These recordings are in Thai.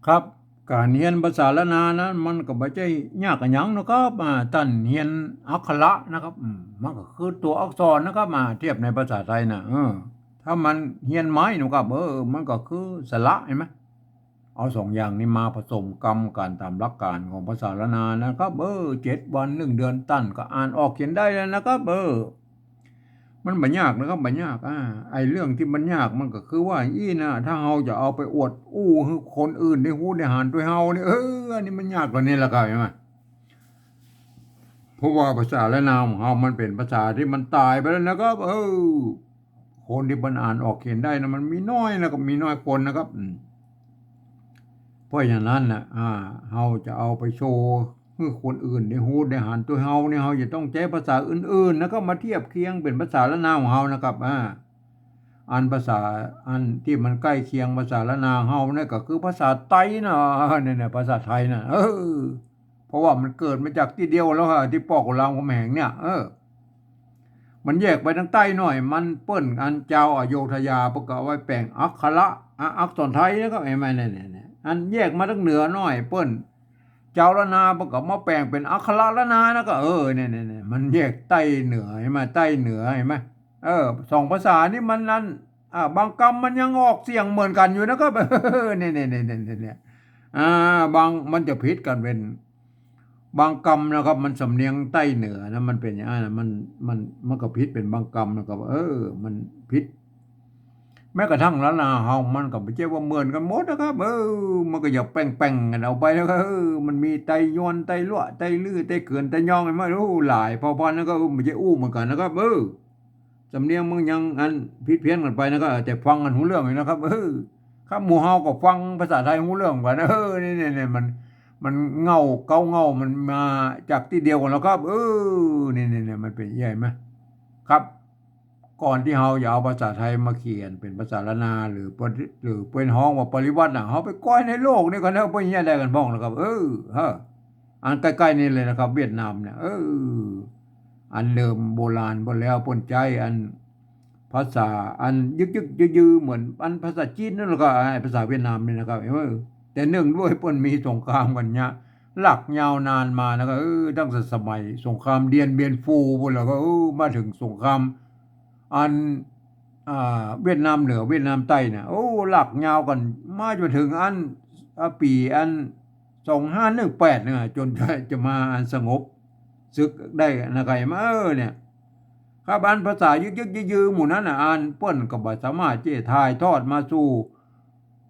ครับการเรียนภาษาละนานะมันก็บ่ใช่ยากกันหยังนะครับท่านเรียนอักขระนะครับมันก็คือตัวอักษรนะครับเทียบในภาษาไทยนะถ้ามันเรียนไม้นะครับมันก็คือสระเห็นไหมเอาสองอย่างนี้มาผสมกรรมกันตามหลักการของภาษาละนานะครับ7 วัน1 เดือนตั้นก็อ่านออกเขียนได้แล้วนะครับมันบ่ยากนะครับบ่ยากไอ้เรื่องที่มันยากมันก็คือว่าอีนะถ้าเฮาจะเอาไปอวดอู้ให้คนอื่นได้ฮู้ได้หานด้วยเฮานี่อันนี้มันยากกว่านี้ล่ะครับเห็นไหมเพราะว่าภาษาละนามของเฮามันเป็นภาษาที่มันตายไปแล้วนะครับคนที่มันอ่านออกเขียนได้นะมันมีน้อยนะครับมีน้อยคนนะครับเพราะฉะนั้นน่ะเฮาจะเอาไปโชว์ให้คนอื่นได้ฮู้ได้หานตัวเฮานี่เฮาจะต้องใช้ภาษาอื่นๆนะครับมาเทียบเคียงเป็นภาษาละนามของเฮานะครับอันภาษาอันที่มันใกล้เคียงภาษาละนาเฮาเนี่ยก็คือภาษาไต้นะเนี่ยภาษาไทยนะเพราะว่ามันเกิดมาจากที่เดียวแล้วฮะที่ปอกรามคำแหงเนี่ยมันแยกไปทางใต้หน่อยมันเปิ้นอันเจ้าอโยธยาประกอบไว้แปลงอักขระอักษรไทยนะครับเห็นไหมเนี่ยอันแยกมาทางเหนือหน่อยเปิ้นเจ้าละนาประกอบมาแปลงเป็นอักขระละนานะก็เนี่ยมันแยกใต้เหนือเห็นไหมใต้เหนือเห็นไหมสองภาษานี่มันนั้นบางคำมันยังออกเสียงเหมือนกันอยู่นะครับเนี่ยบางมันจะผิดกันเป็นบางคำนะครับมันสำเนียงใต้เหนือนะมันเป็นอย่างนั้นนะมันก็ผิดเป็นบางคำนะครับมันผิดแม้กระทั่งละนาเฮามันก็ไม่ใช่ว่าเหมือนกันหมดนะครับมันก็อย่าแป้งๆกันเอาไปแล้วก็มันมีไตยวนไตลั่วไตลื้อไตเขื่อนไตยองไม่รู้หลายพอๆนั้นก็ไม่ใช่อู้เหมือนกันนะครับสำเนียงมึงยังอันผิดเพี้ยนกันไปนะครับแต่ฟังกันหูเรื่องเลยนะครับครับหมู่เฮาก็ฟังภาษาไทยหูเรื่องกันนี่มันเงาเก้าเงามันมาจากที่เดียวกันแล้วครับนี่มันเป็นใหญ่ไหมครับก่อนที่เฮาจะเอาภาษาไทยมาเขียนเป็นภาษาละนาหรือเป็นห้องว่าปริวัติน่ะเฮาไปก้อยในโลกนี่ก็แล้วบ่เฮียได้กันบ้องนะครับฮะอันใกล้ๆนี่เลยนะครับเวียดนามเนี่ยอันเดิมโบราณบ่แล้วปนใจอันภาษาอันยึกๆยือๆเหมือนอันภาษาจีนนั่นแหละก็ภาษาเวียดนามนี่นะครับแต่เนื่องด้วยเพิ่นมีสงครามกันเนี่ยหลักยาวนานมานะครับตั้งแต่สมัยสงครามเดียนเบียนฟูพุ่นแล้วก็มาถึงสงครามอันเวียดนามเหนือเวียดนามใต้เนี่ยหลักยาวกันมาจนถึงอันปีอัน2518เนี่ยจนจะมาอันสงบศึกได้นะครับเนี่ยครับอันภาษายึกยือหมู่นั้นอ่านเปิ้นก็บ่สามารถที่จะถ่ายทอดมาสู่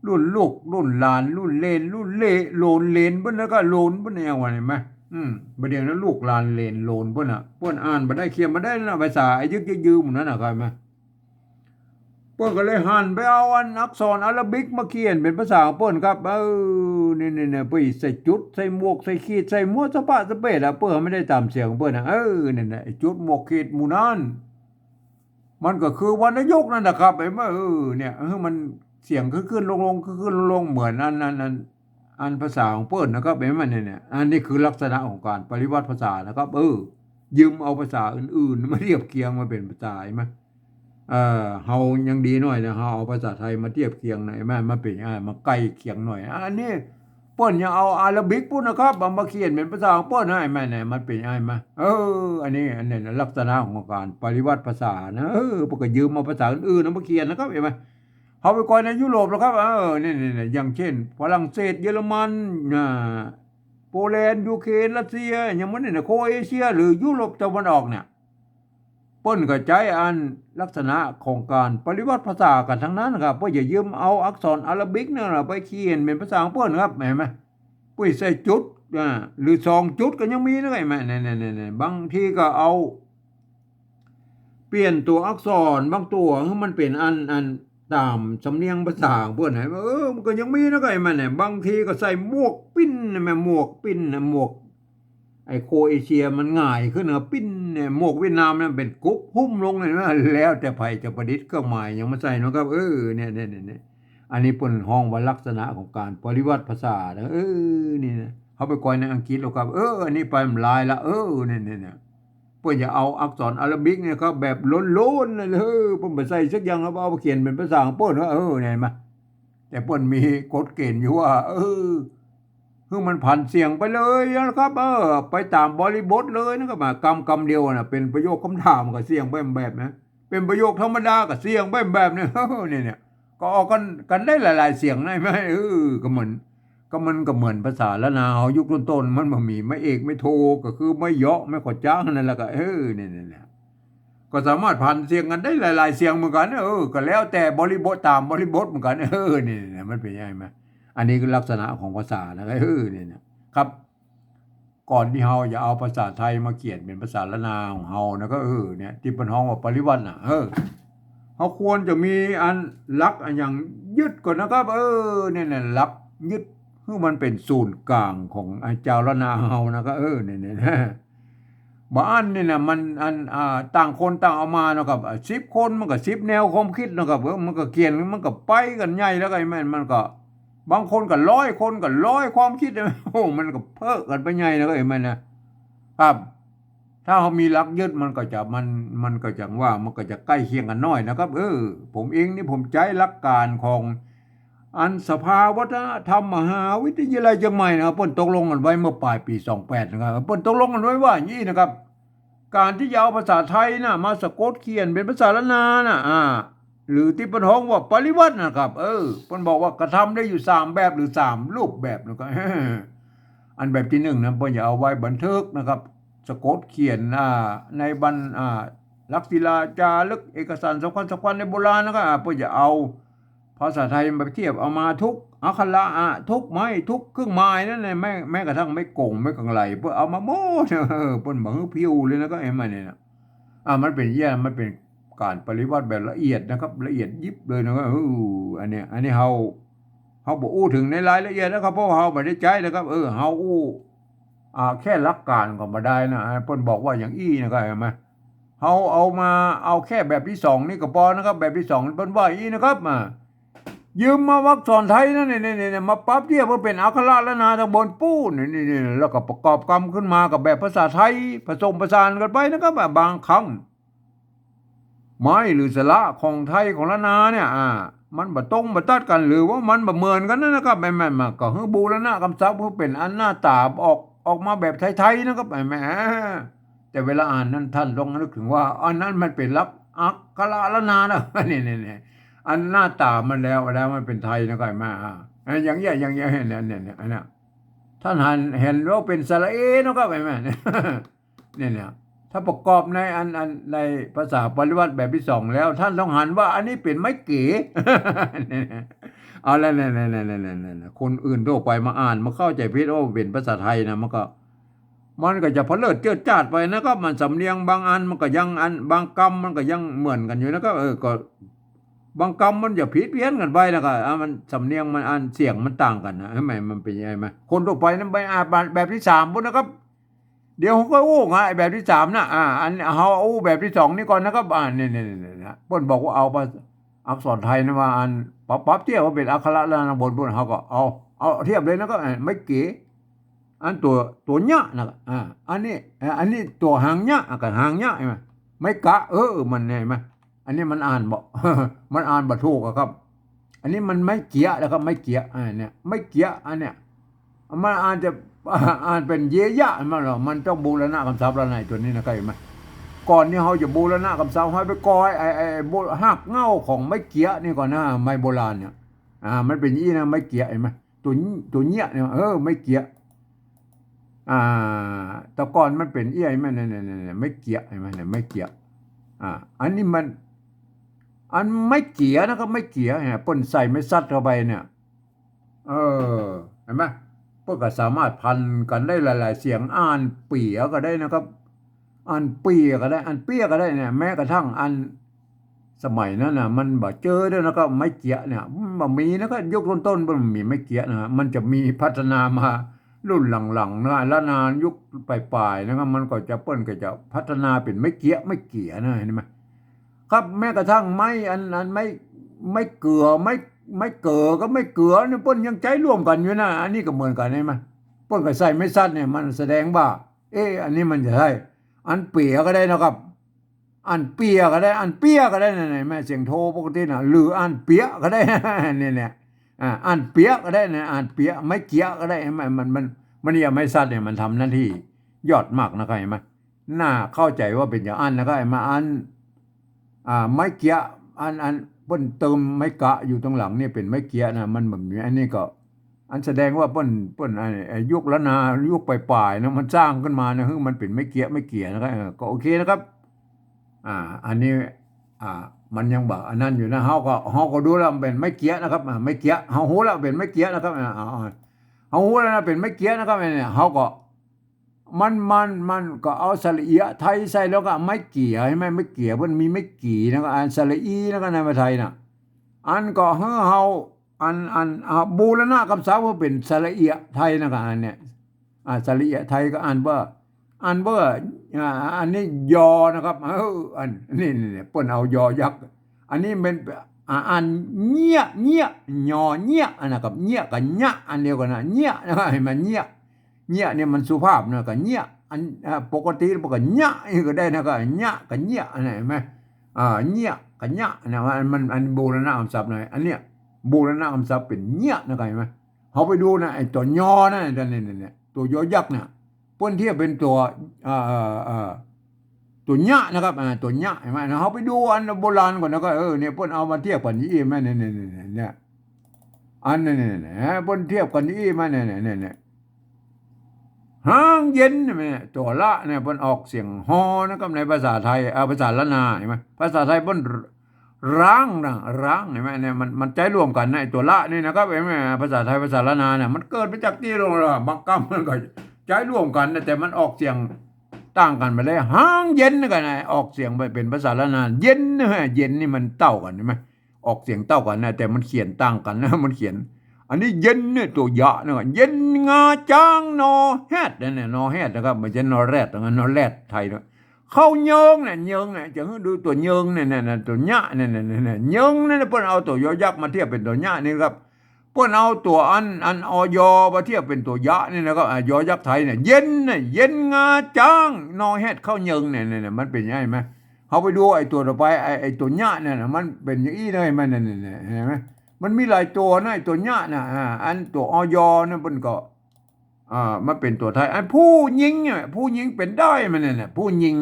รุ่นลูกรุ่นหลานรุ่นเลนรุ่นเละโลนเลนเพิ่นแล้วก็โลนเพิ่นแนวว่าเห็นไหมประเดี๋ยวนั้นลูกหลานเลนโลนเพิ่นอ่านบ่ได้เขียนบ่ได้นะภาษายึกยือหมู่นั้นครับมั้ยเพิ่นก็เลยหันไปเอาอันอักษรอาราบิกมาเขียนเป็นภาษาของเพิ่นครับนี่ไปใส่จุดใส่หมวกใส่ขีดใส่หมวกสะปะสะเปดเพิ่นไม่ได้ตามเสียงของเพิ่นนี่ไอ้จุดหมวกขีดหมู่นั้นมันก็คือวรรณยุกต์นั่นนะครับไอ้เนี่ยมันเสียงขึ้นลงขึ้นลงเหมือนอันภาษาของเพิ่นนะครับเห็นมันเนี่ยอันนี้คือลักษณะของการปริวัติภาษานะครับยืมเอาภาษาอื่นๆมาเทียบเคียงมาเป็นภาษาใช่มั้ยเฮายังดีหน่อยนะเฮาเอาภาษาไทยมาเทียบเคียงหน่อยแม่มาเป็นมาใกล้เคียงหน่อยอันนี้เปิ้นยังเอาอาราบิกพุ่นนะครับมาเขียนเป็นภาษาของเปิ้นให้แม่เนี่ยมันเป็นมาอันนี้ลักษณะของการปริวัติภาษานะเพิ่นก็ยืมเอาภาษาอื่นๆมาเขียนนะครับเห็นมั้ยเฮาไปก่อนในยุโรปแล้วครับนี่อย่างเช่นฝรั่งเศสเยอรมันโปแลนด์ยูเครนรัสเซียอย่างมันนี่โครเอเชียหรือยุโรปตะวันออกเนี่ยเปิ้นก็ใช้อันลักษณะของการปริวัติภาษากันทั้งนั้นครับเพื่อจะยืมเอาอักษรอาราบิกนั่นน่ะไปเขียนเป็นภาษาของเปิ้นครับเห็นมั้ยปุ้ยใส่จุดหรือ2จุดก็ยังมีนะเห็นมั้ยนี่บางทีก็เอาเปลี่ยนตัวอักษรบางตัวให้มันเป็นอันตามสำเนียงภาษาของเพิ่นให้มันก็ยังมีนะก็เห็นมั้ยเนี่ยบางทีก็ใส่หมวกปิ้นแม่หมวกปิ้นหมวกไอ้โครเอเชียมันง่ายขึ้นปิ้นเนี่ยหมวกเวียดนามเนี่ยเป็นกุ๊บหุ้มลงเลยนะแล้วแต่ไผจะประดิษฐ์เครื่องหมายยังมาใส่เนาะครับเนี่ยอันนี้เปิ้นฮ้องว่าลักษณะของการปริวัติภาษานะนี่นะเฮาไปก่อยในอังกฤษแล้วครับอันนี้ไปมันลายละเนี่ยเพิ่นจะเอาอักษรอาราบิกเนี่ยครับแบบโล้นๆเลยเพิ่นบ่ใส่สักอย่างครับเอามาเขียนเป็นภาษาของเพิ่นว่าเนี่ยเห็นมั้ย แต่เปิ้นมีกฎเกณฑ์อยู่ว่าคือมันผันเสียงไปเลยนะครับไปตามบริบทเลยนะครับกำเดียวน่ะเป็นประโยคคำถามก็เสียงแบบนะเป็นประโยคธรรมดาก็เสียงแบบเนี่ยเนี่ยก็ออกกันได้หลายๆเสียงได้ไหมก็เหมือนก็มันก็เหมือนภาษาละนายุคต้นๆมันบ่มีไม่เอกไม่โทก็คือไม่เยาะไม่ขอจ้างนั่นแหละก็เนี่ยก็สามารถพันเสียงกันได้หลายๆเสียงเหมือนกันก็แล้วแต่บริบทตามบริบทเหมือนกันนี่มันเป็นยังไงมั้ยอันนี้คือลักษณะของภาษานะครับเนี่ยครับก่อนที่เฮาจะเอาภาษาไทยมาเขียนเป็นภาษาละนาของเฮานะก็เนี่ยที่เปิ้นฮ้องว่าปริวัติน่ะเฮาควรจะมีอันหลักอันอย่างยึดก่อนนะครับเนี่ยหลักยึดคือมันเป็นศูนย์กลางของไอ้เจ้าละนาเฮานะก็เนี่ยบางอันนี่น่ะมันอันต่างคนต่างเอามาเนาะครับ10คนมันก็10แนวความคิดเนาะครับมันก็เขียนมันก็ไปกันใหญ่แล้วก็ไอ้แม่นมันก็บางคนก็100คนก็100ความคิดมันก็เพ้อกันไปใหญ่แล้วก็ไอ้แม่นนะครับถ้าเฮามีหลักยึดมันก็จะมันก็จังว่ามันก็จะใกล้เคียงกันน้อยนะครับผมเองนี่ผมใช้หลักการของอันสภาวัฒนธรรมมหาวิทยาลัยเชียงใหม่นะครับเพิ่นตกลงกันไว้เมื่อปลายปี28นะครับเพิ่นตกลงกันไว้ว่าอย่างนี้นะครับการที่จะเอาภาษาไทยน่ะมาสะกดเขียนเป็นภาษาละนาน่ะหรือที่เพิ่นฮ้องว่าปริวัตินะครับเพิ่นบอกว่ากระทำได้อยู่3แบบหรือ3รูปแบบนะครับอันแบบที่1นะเพิ่นจะเอาไว้บันทึกนะครับสะกดเขียนในบรรลักษิลาจารึกเอกสารสำคัญในโบราณนะครับเพิ่นจะเอาภาษาไทยมาเทียบเอามาทุกอักขระทุกไม้ทุกเครื่องหมายนั่นแหละแม้กระทั่งไม่โกงไม่กังไหลเพื่อเอามาโม้เพิ่นบ่ฮือพิวเลยนะก็มันนี่นะมันเป็นมันเป็นการปฏิวัติแบบละเอียดนะครับละเอียดยิบเลยนะครับอันนี้เฮาบ่อู้ถึงในรายละเอียดนะครับเพราะเฮาบ่ได้ใจนะครับเฮาอู้แค่หลักการก็บ่ได้นะเพิ่นบอกว่าอย่างอี้นะครับเห็นมั้ยเฮาเอามาเอาแค่แบบที่2นี่ก็พอนะครับแบบที่2เพิ่นว่าอีนะครับยืมมาวักษรไทยนั่นนี่มาปรับเทียบว่าเป็นอักขระละนาทางบนปูนี่แล้วก็ประกอบกรรมขึ้นมากับแบบภาษาไทยผสมผสานกันไปนะครับบางคำไม้หรือสระของไทยของละนาเนี่ยมันบ่ตรงบ่ตัดกันหรือว่ามันบ่เหมือนกันนะครับแม่ๆก็คือบูรณะคำศัพท์เพื่อเป็นอันหน้าตาออกมาแบบไทยๆนะครับแม่แต่เวลาอ่านนั้นท่านต้องนึกถึงว่าอันนั้นมันเป็นลักอักขระละนานะนี่อันหน้าตามันแล้วมันเป็นไทยนะก็มาอย่างเงี้ยเนี่ยอันน่ะท่านเห็นว่าเป็นสระเอเนาะก็ไปแม่เนี่ยถ้าประกอบในในภาษาปริวัติแบบที่2แล้วท่านต้องหันว่าอันนี้เป็นไม้เก๋เอาแล้วเนี่ยคนอื่นทั่วไปมาอ่านมาเข้าใจผิดว่าเป็นภาษาไทยนะมันก็จะเพลิดเจิดจ้าดไปนะครับมันสำเนียงบางอันมันก็ยังบางคำมันก็ยังเหมือนกันอยู่นะครับก็บางคำมันจะผิดเพี้ยนกันไปนะครับมันสำเนียงมันเสียงมันต่างกันนะทำไมมันเป็นยังไงมั้ยคนทั่วไปนั้นไปแบบที่3พุ่นนะครับเดี๋ยวผมก็อู้แบบที่3นะอันเฮาอู้แบบที่2นี่ก่อนนะครับนี่นะเพิ่นบอกว่าเอาอักษรไทยนะว่าปรับเทียบว่าเป็นอักขระละนาบนเฮาก็เอาเทียบเลยนะก็ไม่เก๋อันตัวเนี้ยนะครับอันนี้ตัวหางเนี้ยกับหางเนี้ยใช่มั้ยไม่กะมันไงมั้ยอันนี้มันอ่านบ่ มันอ่านบ่ถูกครับอันนี้มันไม่เกียนะครับไม่เกียเนี่ยไม่เกียอันเนี้ยมันอ่านเป็นเยยะมันต้องบูรณะคำศัพท์ละไหนตัวนี้นะก็เห็นมั้ยก่อนนี้เฮาจะบูรณะคำศัพท์ให้ไปกอยไอ้หักเง่าของไม่เกียนี่ก่อนนะไม้โบราณเนี่ยมันเป็นอีนะไม่เกียเห็นมั้ยตัวเนี้ยเนี่ยไม่เกียแต่ก่อนมันเป็นเอี้ยมั้ยเนี่ยไม่เกียเห็นมั้ยเนี่ยไม่เกียอันนี้มันอันไม่เกียนะครับไม่เกียเนี่ยเปิ้นใส่ไม่ซัดเข้าไปเนี่ยเห็นมั้ยเปิ้นก็สามารถพันกันได้หลายๆเสียงอ่านเปียก็ได้นะครับอ่านเปียก็ได้อ่านเปียก็ได้เนี่ยแม้กระทั่งอันสมัยนั้นน่ะมันบ่เจอด้วยนะครับไม่เกียเนี่ยบ่มีนะครับยุคต้นๆมันมีไม่เกียนะมันจะมีพัฒนามารุ่นหลังๆนะละนานยุคปลายๆนะครับมันก็จะเปิ้นก็จะพัฒนาเป็นไม่เกียนะเห็นมั้ยครับแม้กระทั่งไม้อันไม่เกลือไม่เกลือก็ไม่เกลือเนี่ยเปิ้นยังใจร่วมกันอยู่นะอันนี้ก็เหมือนกันใช่มั้ยเปิ้นก็ใส่ไม่ซัดเนี่ยมันแสดงว่าอันนี้มันจะใช่อันเปียก็ได้นะครับอันเปียก็ได้อันเปียก็ได้นั่นแม่เสียงโทปกติน่ะหรืออันเปียก็ได้เนี่ย อ่านเปียก็ได้นะอ่านเปียไม่เกียก็ได้มันยังไม่ซัดเนี่ยมันทำหน้าที่ยอดมากนะครับเห็นไหมน่าเข้าใจว่าเป็นอย่างอันนะครับมาอันไม่เกียอันเปิ้นเติมไม่กะอยู่ตรงหลังนี่เป็นไม่เกียนะมันแบบนี้อันนี้ก็อันแสดงว่าเปิ้นยุคละนายุคปลายๆนะมันสร้างขึ้นมานะมันเป็นไม่เกียนะครับก็โอเคนะครับอันนี้มันยังบอกอันนั้นอยู่นะเฮาก็ดูแล้วเป็นไม่เกียนะครับไม่เกียเฮาฮู้แล้วเป็นไม่เกียนะครับเฮาฮู้แล้วนะเป็นไม่เกียนะครับเนี่ยเฮาก็มันก็เอาสระเอียไทยใส่แล้วก็ไม่เกี่ยใช่ไหมไม่เกี่ยมันมีไม่กี่นะก็อันสระอีแล้วก็ในภาษาไทยน่ะอันก็เฮาบูรณะคำศัพท์ว่าเป็นสระเอียไทยนะก็อันเนี่ยสระเอียไทยก็อ่านว่าอันนี้ยอนะครับอันนี่เปิ้นเอายอยักษ์อันนี้เป็นอันเงี้ยยอเงี้ยอันนะกับเงี้ยกับญะอันเดียวกันนะเงี้ยนะครับเห็นมั้ยเงี้ยเนี่ยมันสุภาพนะกับเงี้ยอันปกติปกติญะนี่ก็ได้นะก็ญะกับเงี้ยอันไหนมั้ยเงี้ยกับญะนะมันอันบูรณะคำศัพท์หน่อยอันเนี้ยบูรณะคำศัพท์เป็นเงี้ยนะครับเห็นมั้ยเฮาไปดูนะไอ้ตัวยอนะเนี่ยตัวยอยักษ์เนี่ยเพิ่นเทียบเป็นตัวตัวญะนะครับตัวญะเห็นมั้ยเฮาไปดูอันโบราณก่อนนะก็เนี่ยเพิ่นเอามาเทียบกันอีแม่เนี่ยอันนี้เพิ่นเทียบกันอีมาเนี่ยห้างเย็นเนี่ยตัวละเนี่ยเพิ่นออกเสียงฮอนะครับในภาษาไทยภาษาละนาเห็นมั้ยภาษาไทยเพิ่นร้างเห็นมั้ยเนี่ยมันใจรวมกันนะไอ้ตัวละนี่นะครับเห็นมั้ยภาษาไทยภาษาละนาเนี่ยมันเกิดมาจากที่โรงบางคำมันก็ใจรวมกันแต่มันออกเสียงต่างกันไปเลยห้างเย็นกันนะออกเสียงไปเป็นภาษาละนานเย็นเย็นนี่มันเต้ากันใช่มั้ยออกเสียงเต้ากันนะแต่มันเขียนต่างกันนะมันเขียนอันนี้เย็นเนี่ยตัวยะนะเย็นงาจางนอแฮดเนี่ยนอแฮดนะครับไม่ใช่นอแรดนอแรดไทยด้วยเข้าเยิงเนี่ยจะดูตัวเยิงเนี่ยตัวญะเนี่ยเยิงเนี่ยเพิ่นเอาตัวยอยักษ์มาเทียบเป็นตัวญะนี่ครับเพิ่นเอาตัวอันอยมาเทียบเป็นตัวยะนี่นะครับยอยักษ์ไทยเนี่ยเย็นงาจางนอแฮดเข้าเยิงเนี่ยมันเป็นยังไงมั้ยเฮาไปดูไอ้ตัวต่อไปไอ้ตัวญะเนี่ยมันเป็นอย่างอี้เลยมันเนี่ยเห็นมั้ยมันมีหลายตัวนะไอ้ตัวญะน่ะอันตัวอยเนี่ยเพิ่นก็มันเป็นตัวไทยอันผู้หญิงเป็นได้มันเนี่ยผู้หญิง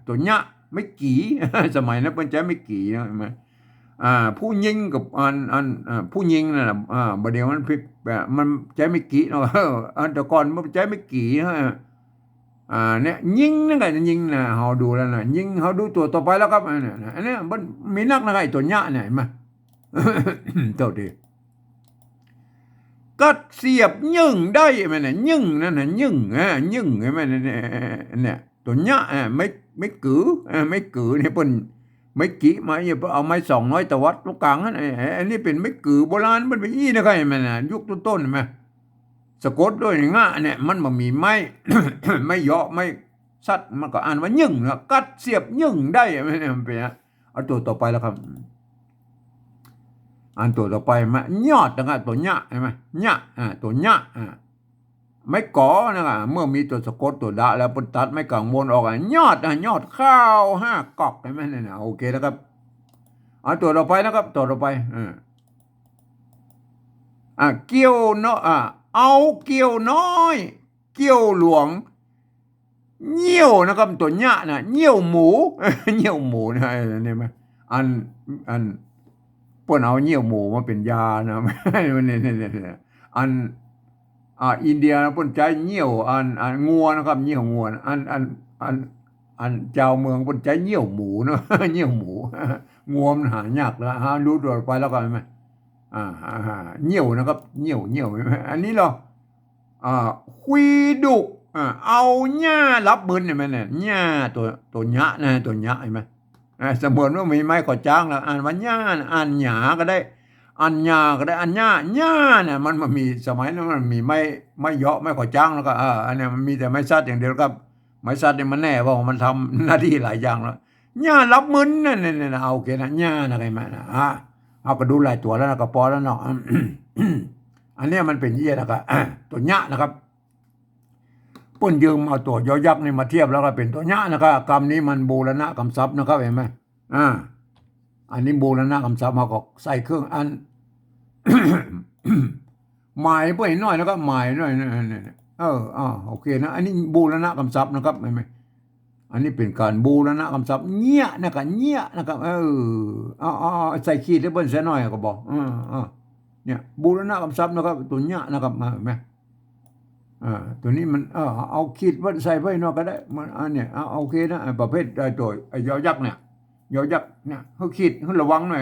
ตัวญะไม่กี่ สมัยนั้นเพิ่นใช้ไม่กี่นะเห็นมั้ยผู้หญิงกับผู้หญิงนั่นน่ะบ่เดี๋ยวมันมันใช้ไม่กี่เนาะแต่ก่อนมันใช้ไม่กี่เนี่ยยิงนั่นก็ยิงนะเฮาดูแล้วนะยิงเฮาดูตัวต่อไปแล้วครับอันนี้มันมีนักนะไอ้ตัวญะเนี่ยเห็นมั้ย เท่าที่ก็เสียบยึงได้มั้ยเนี่ยยึงนั่นน่ะยึงใช่มั้ยเนี่ยตัวญะไม่กือไม่กือเนี่ยเพิ่นไม่กี่มาเอาไม้200ตะวัดตรงกลางอันนี้เป็นไม่กือโบราณมันเป็นอีนะครับเห็นมั้ยน่ะยุคต้นๆเห็นมั้ยสะกดด้วยงะเนี่ยมันบ่มีไม้ ไม่เหาะไม่ซัดมันก็อ่านว่ายึงกัดเสียบยึงได้มั้ยเนี่ยมันเป็นเอาตัวต่อไปแล้วครับอันตัวต่อไปมายอดนะครับตัวญะใช่มั้ยญะตัวญะไม่ก่อนะครับเมื่อมีตัวสะกดตัวดะแล้วเพิ่นตัดไม่กังวลออกยอดข้าว5กอกใช่มั้ยเนี่ยโอเคนะครับเอาตัวต่อไปนะครับตัวต่อไปเกี่ยวเนาะเอาเกี่ยวน้อยเกี่ยวหลวงเหี่ยวนะครับตัวญะน่ะเหี่ยวหมู เหี่ยวหมูนะเนี่ยมั้ยอันเพิ่นเอาเหี่ยวหมูมาเป็นยานะเนี่ยอันอินเดียเพิ่นใช้เหี่ยวงัวนะครับเหี่ยวงัวอันเจ้าเมืองเพิ่นใช้เหี่ยวหมูเนาะ เหี่ยวหมูงัวมันหายากแล้วดูตัวไปแล้วกันมั้ยเหี่ยวนะครับเหี่ยวอันนี้เหรอคุยดุกเอาหญ้ารับบืนเห็นมั้ยเนี่ยหญ้าตัวญะนะตัวญะเห็นมั้ยสมมุติว่ามีไม้ก่อจ้างแล้วอ่านว่าหญ้าอ่านหยาก็ได้อันหญ้าก็ได้อันหญ้าเนี่ยมันมีสมัยนั้นมันมีไม้เหาะไม้ก่อจ้างแล้วก็อันนี้มันมีแต่ไม้ซัดอย่างเดียวครับไม้ซัดนี่มันแน่ว่ามันทำหน้าที่หลายอย่างแล้วหญ้ารับมึนนั่นโอเคนะหญ้านะไงมาเอาก็ดูหลายตัวแล้วก็พอแล้วเนาะ อันนี้มันเป็นเหี้ยนะครับตัวญะนะครับเพิ่นยืมเอาตัวยอยักษ์นี่มาเทียบแล้วก็เป็นตัวญะนะครับคำนี้มันบูรณะคำศัพท์นะครับเห็นมั้ยอันนี้บูรณะคำศัพท์เฮาก็ใส่เครื่อง หมายเพื่อให้น้อยแล้วก็หมายน้อยโอเคนะอันนี้บูรณะคำศัพท์นะครับไม่อันนี้เป็นการบูรณะคำศัพท์เงี้ยนะครับเงี้ยนะครับใส่ขีดให้เบิ้ลเสียหน่อยก็บอกเนี่ยบูรณะคำศัพท์นะครับตัวเงี้ยนะครับมาไหมตัวนี้มันเอาขีดใส่ไว้นอกก็ได้มันอันเนี้ยโอเคนะประเภทตัวยอยักษ์เนี่ยยอยักษ์เนี่ยเขาขีดเขาระวังหน่อย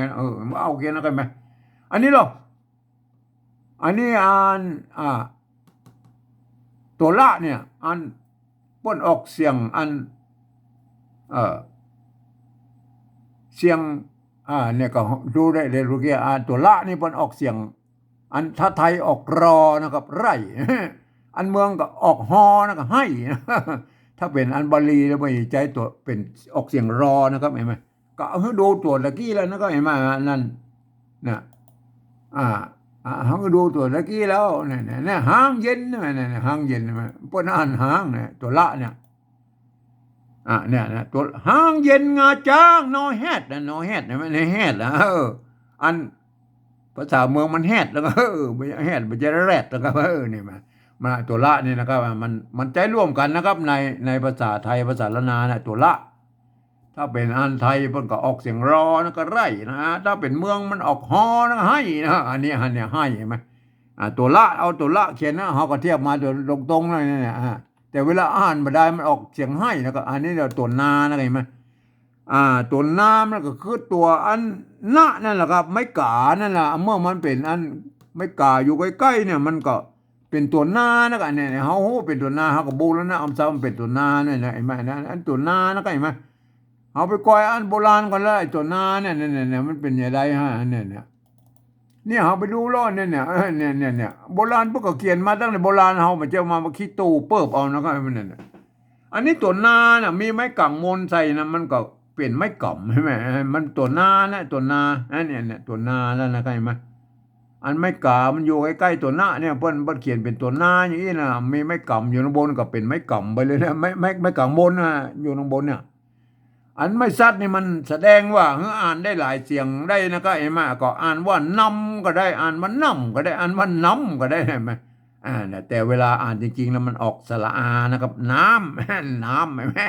โอเคนะกันไหมอันนี้หรออันนี้อ่านตัวละเนี่ยอันป้นออกเสียงอันเสียงเนี่ยก็ดูได้เลยรู้แก่ตัวละนี่ป้นออกเสียงอันถ้าไทยออกรอนะครับไรอันเมืองก็ออกฮอนะครับให้ถ้าเป็นอันบาลีแล้วไม่ใจตัวเป็นออกเสียงรอนะครับเห็นไหมก็เอาดูตัวตะกี้แล้วนะก็เห็นไหมนั่นนะเขาก็ดูตัวตะกี้แล้วเนี่ยหางเย็นเนี่ยหางเย็นมันพวกนั้นหางเนี่ยตัวละเนี่ยเนี่ยนะตัวหางเย็นงาจ้างนอแฮดนะนอแฮดนะมันแฮดนะอันภาษาเมืองมันแฮดแล้วก็ไม่แฮดไม่ใช่แรดแล้วก็นี่มาตัวละนี่นะครับมันใจร่วมกันนะครับในภาษาไทยภาษาละนาเนี่ยตัวละถ้าเป็นอันไทยมันก็ออกเสียงรอนะก็ไรนะถ้าเป็นเมืองมันออกฮอนะให้นะอันนี้เนี่ยให้เห็นไหมตัวละเอาตัวละเขียนนะเขาก็เทียบมาตัวตรงๆเลยเนี่ยแต่เวลาอ่านมาได้มันออกเสียงให้นะก็อันนี้เราตัวนานะเห็นไหมตัวนามันก็คือตัวอันนะนั่นแหละครับไม่กานั่นแหละเมื่อมันเป็นอันไม่กาอยู่ใกล้ๆเนี่ยมันก็เป็นตัวนานะกันเนี่ยเขาเป็นตัวนาเขาก็บูแล้วนะอัมซามันเป็นตัวนาเนี่ยเห็นไหมนะอันตัวนานะก็เห็นไหมเอาไปก้อยอันโบราณกันแล้วไอ้ตัวนาเนี่ยมันเป็นยังไงฮะเนี่ยเขาไปดูล้อเนี่ยโบราณพวกก็เขียนมาตั้งแต่โบราณเขามันจะมาคิดตู้เปิบเอานะก็มันเนี่ยอันนี้ตัวนาเนี่ยมีไม้กั่งมนใส่นะมันก็เปลี่ยนไม้ก่ำใช่ไหมมันตัวนานะตัวนาเนี่ยตัวนาแล้วนะก็เห็นไหมอันไม้กามันอยู่ใกล้ๆตัวหน้าเนี่ยเพิ่นเขียนเป็นตัวหน้าอย่างนี้นะมีไม้กำอยู่ข้างบนก็เป็นไม้กำไปเลยนะไม้กำบนนะอยู่ข้างบนเนี่ยอันไม่ซัดนี่มันแสดงว่าอ่านได้หลายเสียงได้นะก็เห็นไหมก็อ่านว่านำก็ได้อ่านว่านำก็ได้อ่านว่าน้ำก็ได้เห็นไหมแต่เวลาอ่านจริงๆแล้วมันออกสระอานะครับน้ำน้ำแม่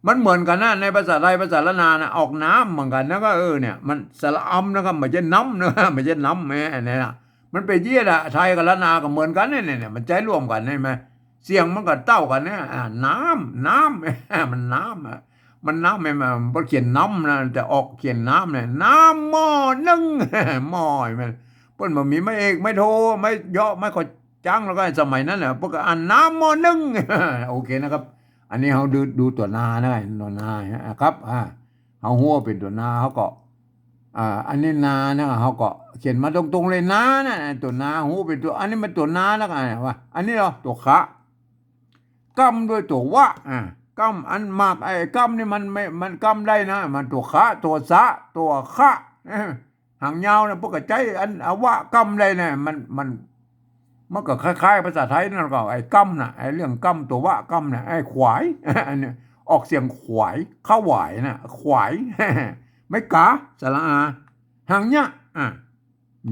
มันเหมือนกันนะในภาษาไทยภาษาละนานะออกน้ำเหมือนกันนะก็เนี่ยมันสระอำนะครับไม่ใช่น้ำนะไม่ใช่น้ำแม่เนี่ยนะมันเป็นยี่ละไทยกับละนาก็เหมือนกันเนี่ยมันใจร่วมกันใช่ไหมเสียงมันก็เต้ากันเนี่ยน้ำมันน้ำมันน้ำไม่มาพอเขียนน้ำนะแต่ออกเขียนน้ำเนี่ยน้ำหม้อนึ่งหม้อมันเพิ่นบ่มีไม่เอกไม่โทไม่เยาะไม่ขอจังแล้วก็สมัยนั้นแหละพวกอ่านน้ำหม้อนึ่งโอเคนะครับอันนี้เขาดูตัวนาได้ตัวนาครับเขาหัวเป็นตัวนาเขาก็อันนี้นานะเขาก็เขียนมาตรงๆเลยนานะตัวนาหูเป็นตัวอันนี้มันตัวนาแล้วกันว่าอันนี้เราตัวขะกำด้วยตัววะกำอันมากไอ้กำนี่มันกำได้นะมันตัวขะตัวสะตัวขะหางยาวนะพวกกระใจอันวะกำได้เนี่ยมันก็คล้ายๆภาษาไทยนั่นก็ไอ้กั้มน่ะไอ้เรื่องกั้มตัววะกั้มน่ะไอ้ขวายอันนี้ออกเสียงขวายข้าวหวายน่ะขวายไม่กาสระอาหางเนี้ย